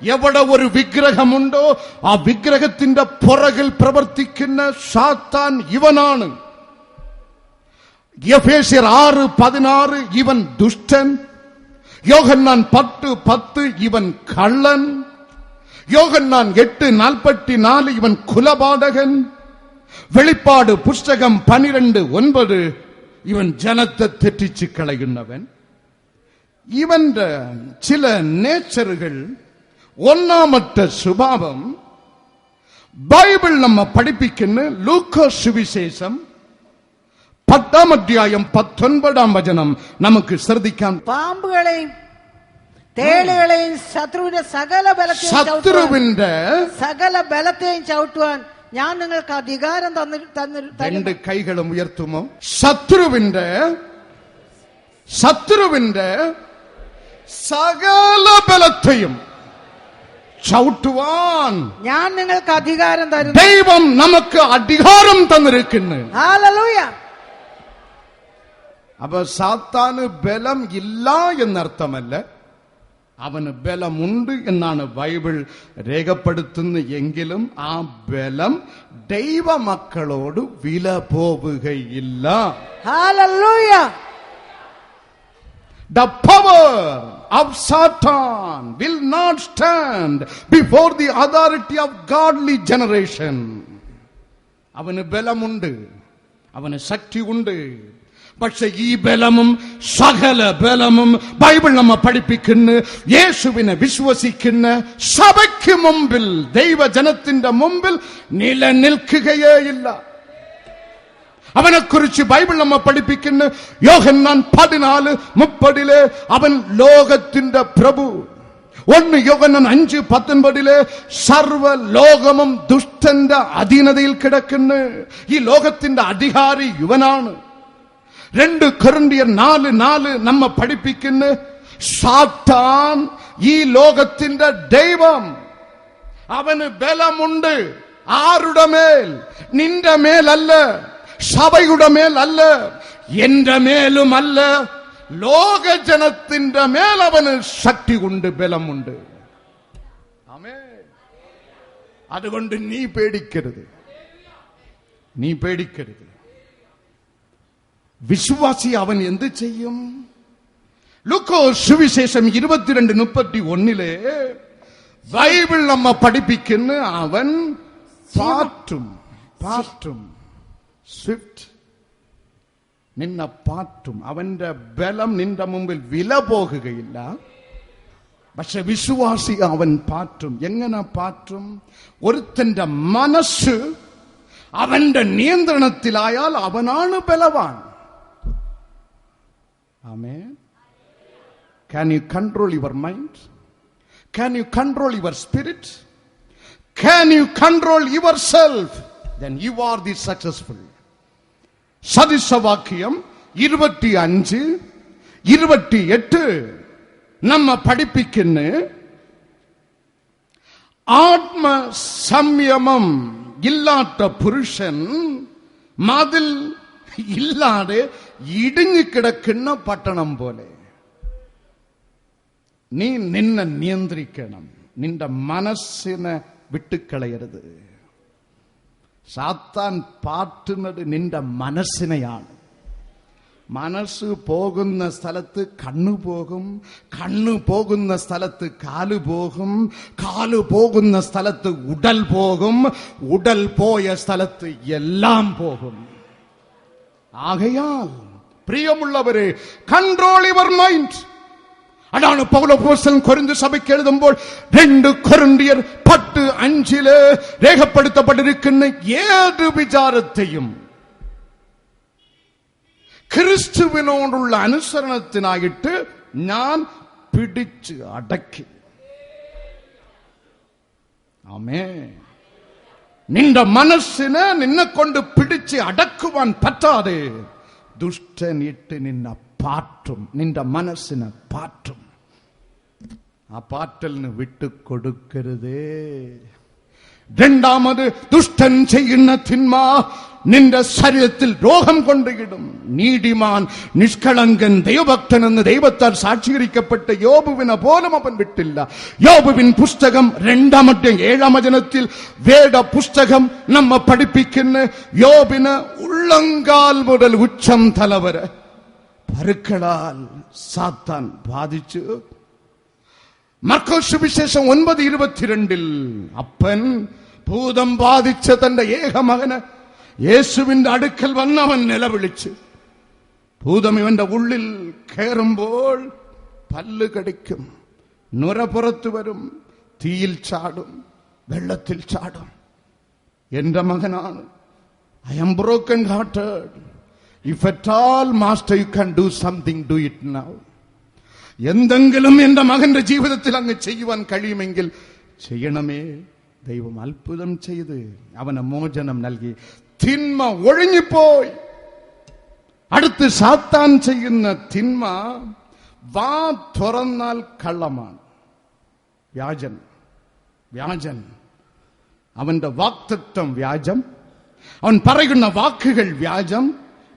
എവിടെ ഒരു വിഗ്രഹമുണ്ടോ ആ വിഗ്രഹത്തിന്റെ പുറകിൽ പ്രവർത്തിക്കുന്ന സാത്താൻ ഇവനാണ്. എഫേസ്യർ 6:16 ഇവൻ ദുഷ്ടൻ. യോഹന്നാൻ 10:10 ഇവൻ കള്ളൻ. യോഹന്നാൻ 8:44 ഇവൻ കുലപാതകൻ. വെളിപ്പാട് പുസ്തകം 12:9 ഇവൻ ജനത്തെ തെറ്റിച്ച് കളയുന്നവൻ. ഇവന്റെ ചില നേച്ചറുകൾ, ഒന്നാമത്തെ സ്വഭാവം ബൈബിൾ നമ്മ പഠിപ്പിക്കുന്ന ലൂക്കോസ് സുവിശേഷം 10 അധ്യായം 19 നമുക്ക് ശ്രദ്ധിക്കാം. പാമ്പുകളെയും തേളുകളെയും ശത്രുവിന്റെ സകല ബലത്തെയും ചവിട്ടുവാൻ ഞാൻ നിങ്ങൾക്ക് അധികാരം തന്നു. രണ്ട് കൈകളും ഉയർത്തുമോ? ശത്രുവിന്റെ സകല ബലത്തെയും ചവിട്ടുവാൻ ഞാൻ നിങ്ങൾക്ക് അധികാരം തരുന്നു. ദൈവം നമുക്ക് അധികാരം തന്നിരിക്കുന്നു. ഹല്ലേലൂയ. അപ്പൊ സാത്താന് ബലം ഇല്ല എന്നർത്ഥമല്ല, അവന് ബലമുണ്ട് എന്നാണ് ബൈബിൾ രേഖപ്പെടുത്തുന്നത്. എങ്കിലും ആ ബലം ദൈവമക്കളോട് വില പോവുകയില്ല. Hallelujah. The power of Satan will not stand before the authority of godly generation. അവന് ബലമുണ്ട്, അവന് ശക്തി ഉണ്ട്. പക്ഷെ ഈ ബലമും സകല ബലമും ബൈബിൾ നമ്മ പഠിപ്പിക്കുന്ന യേശുവിനെ വിശ്വസിക്കുന്ന സഭയ്ക്ക് മുമ്പിൽ, ദൈവജനത്തിന്റെ മുമ്പിൽ നിലനിൽക്കുകയേയില്ല. അവനെക്കുറിച്ച് ബൈബിൾ നമ്മ പഠിപ്പിക്കുന്ന യോഹന്നാൻ 14:30 അവൻ ലോകത്തിന്റെ പ്രഭു. 1 യോഹന്നാൻ 5:19 സർവ ലോകമും ദുഷ്ടന്റെ അധീനതയിൽ കിടക്കുന്നു. ഈ ലോകത്തിന്റെ അധികാരി ഇവനാണ്. 2 കൊരിന്ത്യർ 4:4 നമ്മ പഠിപ്പിക്കുന്ന സാത്താൻ ഈ ലോകത്തിന്റെ ദൈവം. അവന് ബലമുണ്ട്. ആരുടെ മേൽ? നിന്റെ മേലല്ല, സഭയുടെ മേലല്ല, എന്റെ മേലുമല്ല, ലോകജനത്തിന്റെ മേൽ അവന് ശക്തി കൊണ്ട്, ബലമുണ്ട്. ആമേൻ. അതുകൊണ്ട് നീ പേടിക്കരുത്. വിശ്വാസി അവൻ എന്ത് ചെയ്യും? ലൂക്കോസ് സുവിശേഷം 22:31 ബൈബിൾ നമ്മ പഠിപ്പിക്കുന്ന അവൻ പാറ്റും സ്വിഫ്റ്റ് നിന്നെ പാറ്റും. അവന്റെ ബലം നിന്റെ മുമ്പിൽ വില പോകുകയില്ല. പക്ഷെ വിശ്വാസി അവൻ പാറ്റും. എങ്ങനെ പാറ്റും? ഒരുത്തന്റെ മനസ്സ് അവന്റെ നിയന്ത്രണത്തിലായാൽ അവനാണ് ബലവാൻ. Amen. Can you control your mind? Can you control your spirit? Can you control yourself? Then you are the successful. സദൃശവാക്യം 25, 28 നമ്മ പഠിപ്പിക്കുന്ന ആത്മ സംയമം ഇല്ലാത്ത പുരുഷൻ മതിൽ ഇല്ലാതെ ഇടിഞ്ഞുകിടക്കുന്ന പട്ടണം പോലെ. നീ നിന്നെ നിയന്ത്രിക്കണം. നിന്റെ മനസ്സിനെ വിട്ടുകളയരുത്. സാത്താൻ പാറ്റുന്നത് നിന്റെ മനസ്സിനെയാണ്. മനസ്സ് പോകുന്ന സ്ഥലത്ത് കണ്ണു പോകും, കണ്ണു പോകുന്ന സ്ഥലത്ത് കാല് പോകും, കാല് പോകുന്ന സ്ഥലത്ത് ഉടൽ പോകും, ഉടൽ പോയ സ്ഥലത്ത് എല്ലാം പോകും. ആകയാൽ പ്രിയമുള്ളവരെ, കൺട്രോൾ യുവർ മൈൻഡ്. അതാണ് പൗലോസ് കൊരിന്ത് സഭയ്ക്ക് എഴുതുമ്പോൾ 2 കൊരിന്ത്യർ 10:5 രേഖപ്പെടുത്തപ്പെട്ടിരിക്കുന്ന ഏത് വിചാരത്തെയും ക്രിസ്തുവിനോടുള്ള അനുസരണത്തിനായിട്ട് ഞാൻ പിടിച്ച് അടക്കി. ആമേൻ. നിന്റെ മനസ്സിനെ നിന്നെ കൊണ്ട് പിടിച്ച് അടക്കുവാൻ പറ്റാതെ ദുഷ്ടൻ ഇട്ട് നിന്നെ പാറ്റും, നിന്റെ മനസ്സിനെ പാറ്റും. ആ പാറ്റലിന് വിട്ടുകൊടുക്കരുതേ. രണ്ടാമത്, ദുഷ്ടൻ ചെയ്യുന്ന തിന്മ നിന്റെ ശരീരത്തിൽ രോഗം കൊണ്ടിടും. നീതിമാൻ, നിഷ്കളങ്കൻ, ദൈവഭക്തൻ എന്ന് ദൈവത്താൽ സാക്ഷീകരിക്കപ്പെട്ട യോബുവിനെ പോലും അവൻ വിട്ടില്ല. യോബുവിൻ പുസ്തകം 2-7 വചനത്തിൽ വേദ പുസ്തകം നമ്മ പഠിപ്പിക്കുന്ന യോബിന് ഉള്ളങ്കാൽ മുതൽ ഉച്ചം തല വരെ പരുക്കളാൽ സാത്താൻ ബാധിച്ചു. മർക്കോസ് സുവിശേഷം 9:22 അപ്പൻ ഭൂതം ബാധിച്ച തന്റെ ഏകമകന് യേശുവിന്റെ അടുക്കൽ വന്നവൻ നിലവിളിച്ച്, ഭൂതം ഇവന്റെ ഉള്ളിൽ കയറുമ്പോൾ പല്ല് കടിക്കും, നുര പുറത്തു വരും, തീയിൽ ചാടും, വെള്ളത്തിൽ ചാടും. എന്റെ മകനാണ്. I am broken hearted. If at all, Master, you can do something, do it now. എന്തെങ്കിലും എന്റെ മകന്റെ ജീവിതത്തിൽ അങ്ങ് ചെയ്യുവാൻ കഴിയുമെങ്കിൽ ചെയ്യണമേ. ദൈവം അത്ഭുതം ചെയ്ത് അവന് മോചനം നൽകി. തിന്മ ഒഴിഞ്ഞുപോയി. അടുത്ത് സാത്താൻ ചെയ്യുന്ന തിന്മ വാ തുറന്നാൽ കള്ളമാണ്. വ്യാജൻ. വ്യാജൻ. അവന്റെ വാക്തത്വം വ്യാജം. അവൻ പറയുന്ന വാക്കുകൾ വ്യാജം.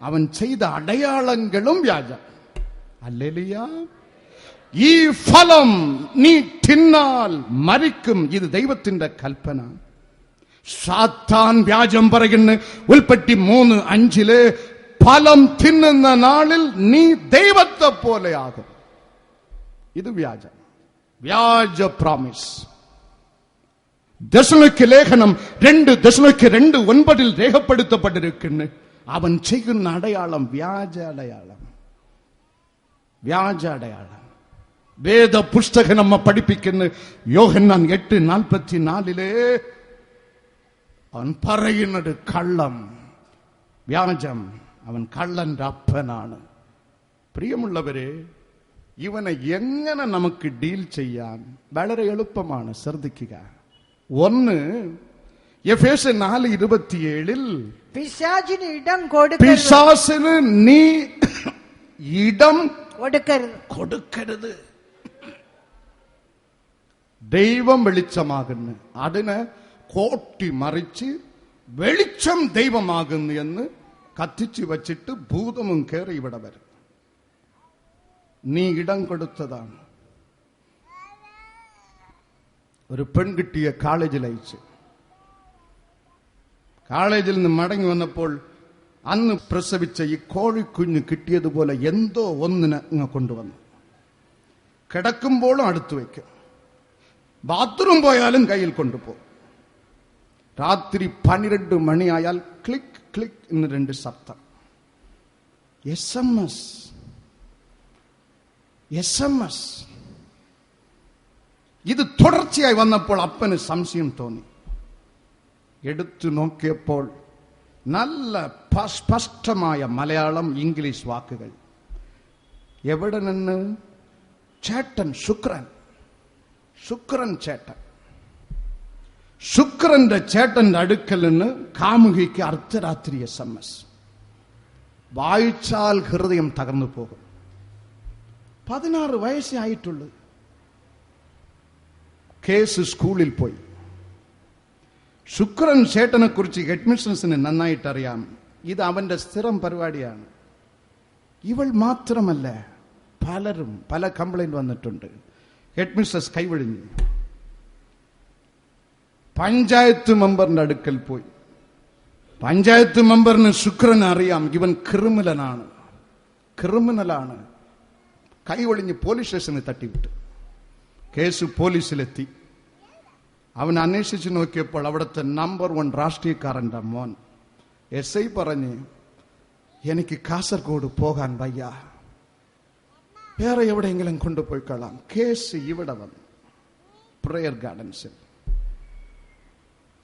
അവൻ ചെയ്ത അടയാളങ്ങളും വ്യാജം. ഹല്ലേലൂയ. ഈ ഫലം നീ തിന്നാൽ മരിക്കും. ഇത് ദൈവത്തിന്റെ കൽപ്പന. സാത്താൻ വ്യാജം പറയുന്ന ഉൽപ്പത്തി 3:5 ഫലം തിന്നുന്ന നാളിൽ നീ ദൈവത്തെ പോലെയാകും. ഇത് വ്യാജം. വ്യാജ പ്രോമിസ്. ദശലോനിക്ക ലേഖനം 2:9 രേഖപ്പെടുത്തപ്പെട്ടിരിക്കുന്നു. അവൻ ചെയ്യുന്ന അടയാളം വ്യാജ അടയാളം. വ്യാജ അടയാളം. വേദ പുസ്തകം നമ്മ പഠിപ്പിക്കുന്ന യോഹന്നാൻ 8:44 അവൻ പറയുന്നത് കള്ളം, വ്യാജം. അവൻ കള്ളന്റെ അപ്പനാണ്. പ്രിയമുള്ളവരെ, ഇവനെ എങ്ങനെ നമുക്ക് ഡീൽ ചെയ്യാൻ വളരെ എളുപ്പമാണ്. ശ്രദ്ധിക്കുക. 1 എഫേസ്യർ 4:27 പിശാചിന് ഇടം പിശാചിന് നീ ഇടം കൊടുക്കരുത്. ദൈവം വെളിച്ചമാകുന്നു. അതിന് കോട്ടി മറിച്ച് വെളിച്ചം ദൈവമാകുന്നു എന്ന് കത്തിച്ചു വച്ചിട്ട് ഭൂതമും കയറി ഇവിടെ വരും. നീ ഇടം കൊടുത്തതാണ്. ഒരു പെൺകുട്ടിയെ കോളേജിൽ അയച്ചു. കോളേജിൽ നിന്ന് മടങ്ങി വന്നപ്പോൾ അന്ന് പ്രസവിച്ച ഈ കോഴിക്കുഞ്ഞ് കിട്ടിയതുപോലെ എന്തോ ഒന്നിനെ ഇങ്ങ് കൊണ്ടുവന്നു. കിടക്കുമ്പോഴും അടുത്ത് വയ്ക്കും. ബാത്റൂം പോയാലും കയ്യിൽ കൊണ്ടുപോകും. രാത്രി 12 മണിയായാൽ ക്ലിക്ക് ക്ലിക്ക് എന്ന് 2 ശബ്ദം. SMS. ഇത് തുടർച്ചയായി വന്നപ്പോൾ അപ്പന് സംശയം തോന്നി. എടുത്തു നോക്കിയപ്പോൾ നല്ല സ്പഷ്ടമായ മലയാളം, ഇംഗ്ലീഷ് വാക്കുകൾ. എവിടെ നിന്ന്? ചേട്ടൻ ശുക്രൻ ചേട്ടൻ. ശുക്രന്റെ ചേട്ടന്റെ അടുക്കൽ നിന്ന് കാമുകിക്ക് അർദ്ധരാത്രി SMS. വായിച്ചാൽ ഹൃദയം തകർന്നു പോകും. 16 വയസ്സേ ആയിട്ടുള്ളൂ. കേസ് സ്കൂളിൽ പോയി. ശുക്രൻ ചേട്ടനെ കുറിച്ച് ഹെഡ്മിസ്ട്രസിന് നന്നായിട്ട് അറിയാം. ഇത് അവന്റെ സ്ഥിരം പരിപാടിയാണ്. ഇവൾ മാത്രമല്ല, പലരും പല കംപ്ലൈന്റ് വന്നിട്ടുണ്ട്. ഹെഡ്മിസ്ട്രസ് കൈവഴിഞ്ഞു. പഞ്ചായത്ത് മെമ്പറിന്റെ അടുക്കൽ പോയി. പഞ്ചായത്ത് മെമ്പറിന് ശുക്രൻ അറിയാം, ഇവൻ ക്രിമിനലാണ്. കൈവഴിഞ്ഞ് പോലീസ് സ്റ്റേഷനിൽ തട്ടിവിട്ടു. കേസ് പോലീസിലെത്തി. അവൻ അന്വേഷിച്ച് നോക്കിയപ്പോൾ അവിടുത്തെ നമ്പർ 1 രാഷ്ട്രീയക്കാരന്റെ മോൻ. SI പറഞ്ഞ്, എനിക്ക് കാസർഗോഡ് പോകാൻ വയ്യ, വേറെ എവിടെയെങ്കിലും കൊണ്ടുപോയിക്കൊള്ളാം. കേസ് ഇവിടെ വന്നു, പ്രയർ ഗാർഡൻസിൽ.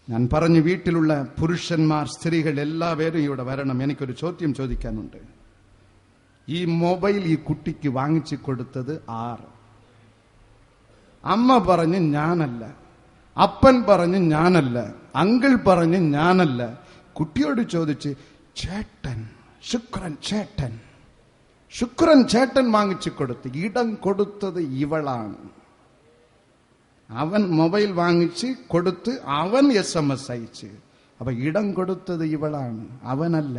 ഞാൻ പറഞ്ഞു, വീട്ടിലുള്ള പുരുഷന്മാർ, സ്ത്രീകൾ എല്ലാവരും ഇവിടെ വരണം. എനിക്കൊരു ചോദ്യം ചോദിക്കാനുണ്ട്. ഈ മൊബൈൽ ഈ കുട്ടിക്ക് വാങ്ങിച്ചു കൊടുത്തത് ആര്? അമ്മ പറഞ്ഞ് ഞാനല്ല, അപ്പൻ പറഞ്ഞ് ഞാനല്ല, അങ്കിൾ പറഞ്ഞ് ഞാനല്ല. കുട്ടിയോട് ചോദിച്ച്, ചേട്ടൻ, ശുക്രൻ ചേട്ടൻ വാങ്ങിച്ചു കൊടുത്ത്. ഇടം കൊടുത്തത് ഇവളാണ്. അവൻ മൊബൈൽ വാങ്ങിച്ച് കൊടുത്ത് അവൻ SMS അയച്ച്. അപ്പൊ ഇടം കൊടുത്തത് ഇവളാണ്, അവനല്ല.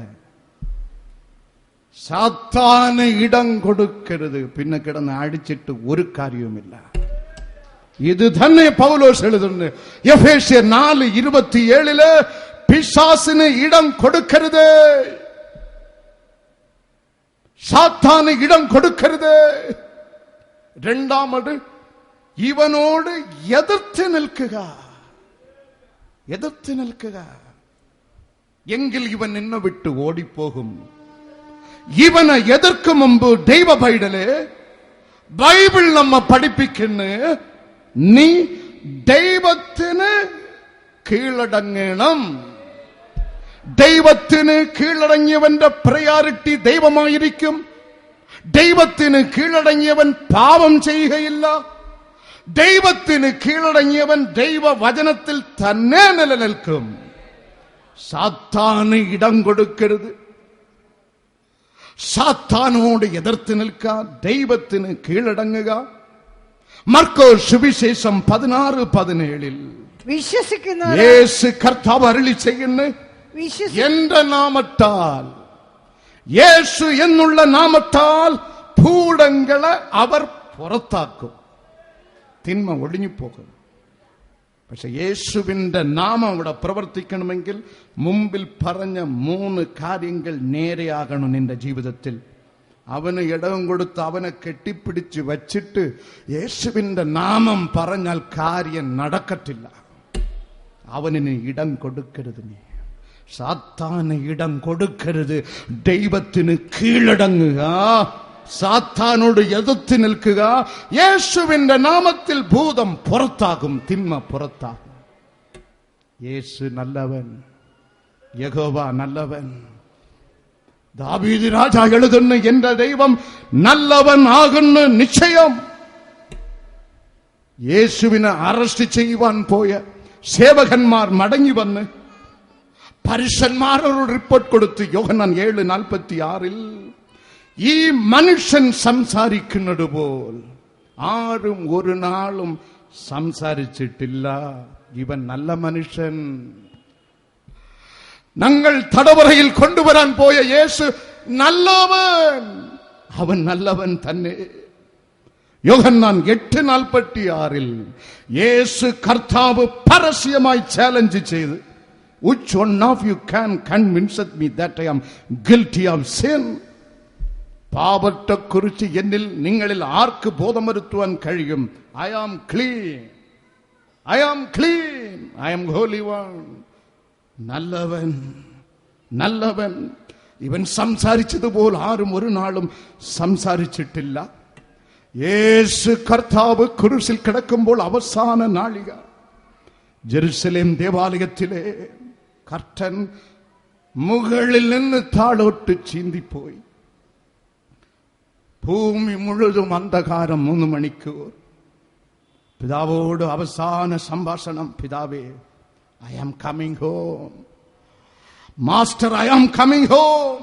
സാത്താന് ഇടം കൊടുക്കരുത്. പിന്നെ കിടന്ന് അടിച്ചിട്ട് ഒരു കാര്യവുമില്ല. ഇത് തന്നെ പൗലോസ് എഴുതുന്നു എഫേസ്യർ 4:27 പിശാസിന് ഇടം കൊടുക്കരുത്, സാത്താന് ഇടം കൊടുക്കരുത്. രണ്ടാമത്, ഇവനോട് എതിർത്ത് നിൽക്കുക. എങ്കിൽ ഇവൻ നിന്നെ വിട്ട് ഓടിപ്പോകും. ഇവനെ എതിർക്കും മുമ്പ് ദൈവ ബൈബിൾ നമ്മ പഠിപ്പിക്കുന്നു, നീ ദൈവത്തിന് കീഴടങ്ങണം. ദൈവത്തിന് കീഴടങ്ങിയവന്റെ പ്രയോറിറ്റി ദൈവമായിരിക്കും. ദൈവത്തിന് കീഴടങ്ങിയവൻ പാപം ചെയ്യുകയില്ല. ദൈവത്തിന് കീഴടങ്ങിയവൻ ദൈവവചനത്തിൽ തന്നെ നിലനിൽക്കും. സാത്താന് ഇടം കൊടുക്കരുത്. സാത്താനോട് എതിർത്ത് നിൽക്കുക, ദൈവത്തിന് കീഴടങ്ങുക. മർക്കോസ് സുവിശേഷം 16:17 വിശ്വസിക്കുന്ന യേശു കർത്താവ് അരുളി ചെയ്യുന്നു, എന്റെ നാമത്താൽ, യേശു എന്നുള്ള നാമത്താൽ ഭൂതങ്ങളെ അവർ പുറത്താക്കും, തിന്മ ഒഴിഞ്ഞു പോകും. പക്ഷെ യേശുവിന്റെ നാമം അവിടെ പ്രവർത്തിക്കണമെങ്കിൽ മുമ്പിൽ പറഞ്ഞ 3 കാര്യങ്ങൾ നേരെയാകണം നിന്റെ ജീവിതത്തിൽ. അവന് ഇടവും കൊടുത്ത് അവനെ കെട്ടിപ്പിടിച്ച് വച്ചിട്ട് യേശുവിന്റെ നാമം പറഞ്ഞാൽ കാര്യം നടക്കത്തില്ല. അവനിന് ഇടം കൊടുക്കരുത്. നീ സാത്താന് ഇടം കൊടുക്കരുത്. ദൈവത്തിന് കീഴടങ്ങുക, സാത്താനോട് എതിർത്ത് നിൽക്കുക. യേശുവിന്റെ നാമത്തിൽ ഭൂതം പുറത്താകും, തിന്മ പുറത്താകും. യേശു നല്ലവൻ, യഹോവ നല്ലവൻ. ദാവീദ് രാജ എഴുതുന്നു, എന്റെ ദൈവം നല്ലവൻ ആകുന്നു നിശ്ചയം. യേശുവിനെ അറസ്റ്റ് ചെയ്യുവാൻ പോയ സേവകന്മാർ മടങ്ങി വന്ന് പരീശന്മാരോട് റിപ്പോർട്ട് കൊടുത്തു. യോഹന്നാൻ 7:46 ഈ മനുഷ്യൻ സംസാരിക്കുന്നത് പോൽ ആരും ഒരു നാളും സംസാരിച്ചിട്ടില്ല. ഇവൻ നല്ല മനുഷ്യൻ. ഞങ്ങൾ തടവറയിൽ കൊണ്ടുവരാൻ പോയ യേശു നല്ലവൻ, അവൻ നല്ലവൻ തന്നെ. യോഹന്നാൻ 8:46 യേശു കർത്താവ് പരസ്യമായി ചാലഞ്ച് ചെയ്ത്, which one of you can convince me that I am guilty of sin? പാപത്തെ കുറിച്ച് എന്നിൽ നിങ്ങളിൽ ആർക്ക് ബോധം വരുത്തുവാൻ കഴിയും? I am clean, I am clean, I am holy one. നല്ലവൻ, നല്ലവൻ. ഇവൻ സംസാരിച്ചതുപോലെ ആരും ഒരു നാളും സംസാരിച്ചിട്ടില്ല. യേശു കർത്താവ് കുരിശിൽ കിടക്കുമ്പോൾ അവസാന നാഴിക ജെറുസലേം ദേവാലയത്തിലെ കർട്ടൻ മുകളിൽ നിന്ന് താഴോട്ട് ചീന്തിപ്പോയി. ഭൂമി മുഴുവൻ അന്ധകാരം. 3 മണിക്കൂർ പിതാവോട് അവസാന സംഭാഷണം. പിതാവേ, I am coming home. Master, I am coming home.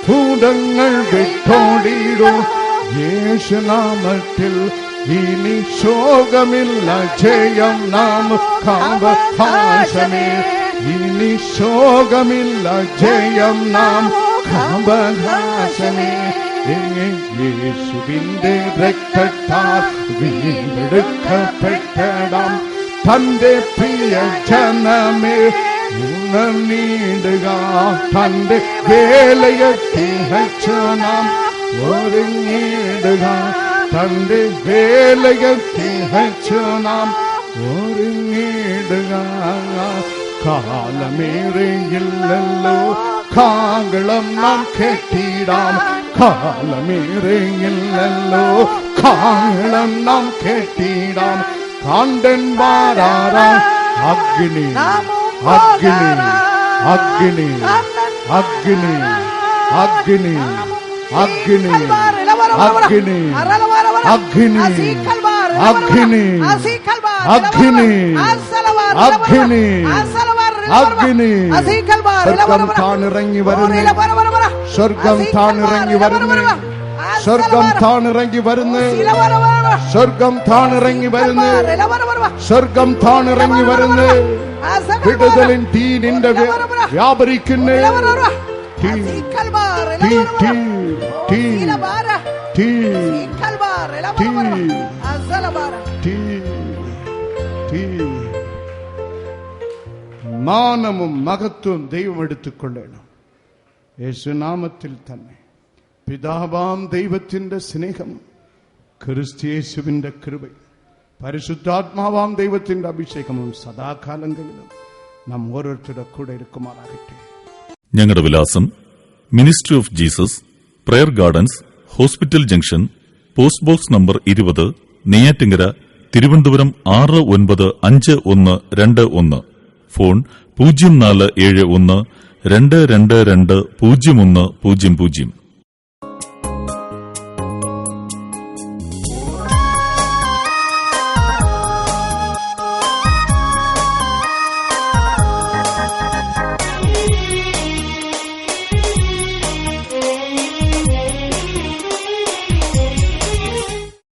ഭൂതങ്ങൾ വിട്ടോടിയിടും യേശുനാമത്തിൽ. ഇനി ശോകമില്ല, ജയം നമുക്കവകാശമേ. ഇനി ശോകമില്ല, ജയം നമുക്കവകാശമേ. യേശുവിന്റെ രക്തത്താൽ വീണ്ടെടുക്കപ്പെട്ടടാം തന്റെ പ്രിയ ജനമേ, ഉണർന്നിടുക. തന്റെ വേലയെത്തി വെച്ചു നാം ഒരുങ്ങിടുക. തന്റെ വേലയെത്തി വെച്ചു നാം ഒരുങ്ങിടുക. കാലമേറെയില്ലല്ലോ കാഹളം നാം കേട്ടിടാം. കാലമേറെയില്ലല്ലോ കാഹളം നാം കേട്ടിടാം. കാണ്ടൻ വാരാറാം അഗ്നി അഗ്നി അഗ്നി അഗ്നി അഗ്നി അഗ്നി അഗ്നി അഗ്നി അഗ്നി അഗ്നി അഗ്നി അഗ്നി. സ്വർഗം താണിറങ്ങി വരുന്നു, സ്വർഗം താണിറങ്ങി വരുന്നു, സ്വർഗം താണിറങ്ങി വരുന്നു, സ്വർഗം താണിറങ്ങി വരുന്നു, സ്വർഗം താണിറങ്ങി വരുന്നു. വിടുതലിൻ തീ നിന്റെ വ്യാപരിക്കുന്നു. തീ തീ തീ തീ തീ തീ തീ. മാനമും മഹത്വവും ദൈവം എടുത്തുകൊള്ളണം. യേശുനാമത്തിൽ തന്നെ പിതാവാം ദൈവത്തിന്റെ സ്നേഹം, ക്രിസ്തുയേശുവിന്റെ കൃപയും, പരിശുദ്ധാത്മാവാം ദൈവത്തിന്റെ അഭിഷേകവും സദാകാലങ്ങളിലും നാം ഓരോരുത്തരുടെ കൂടെ ഇരിക്കുമാറാകട്ടെ. ഞങ്ങളുടെ വിലാസം: ministry of Jesus, prayer gardens, hospital junction, post box number 20, Neyyattinkara, Thiruvananthapuram 695121. Phone 0471 222 0100.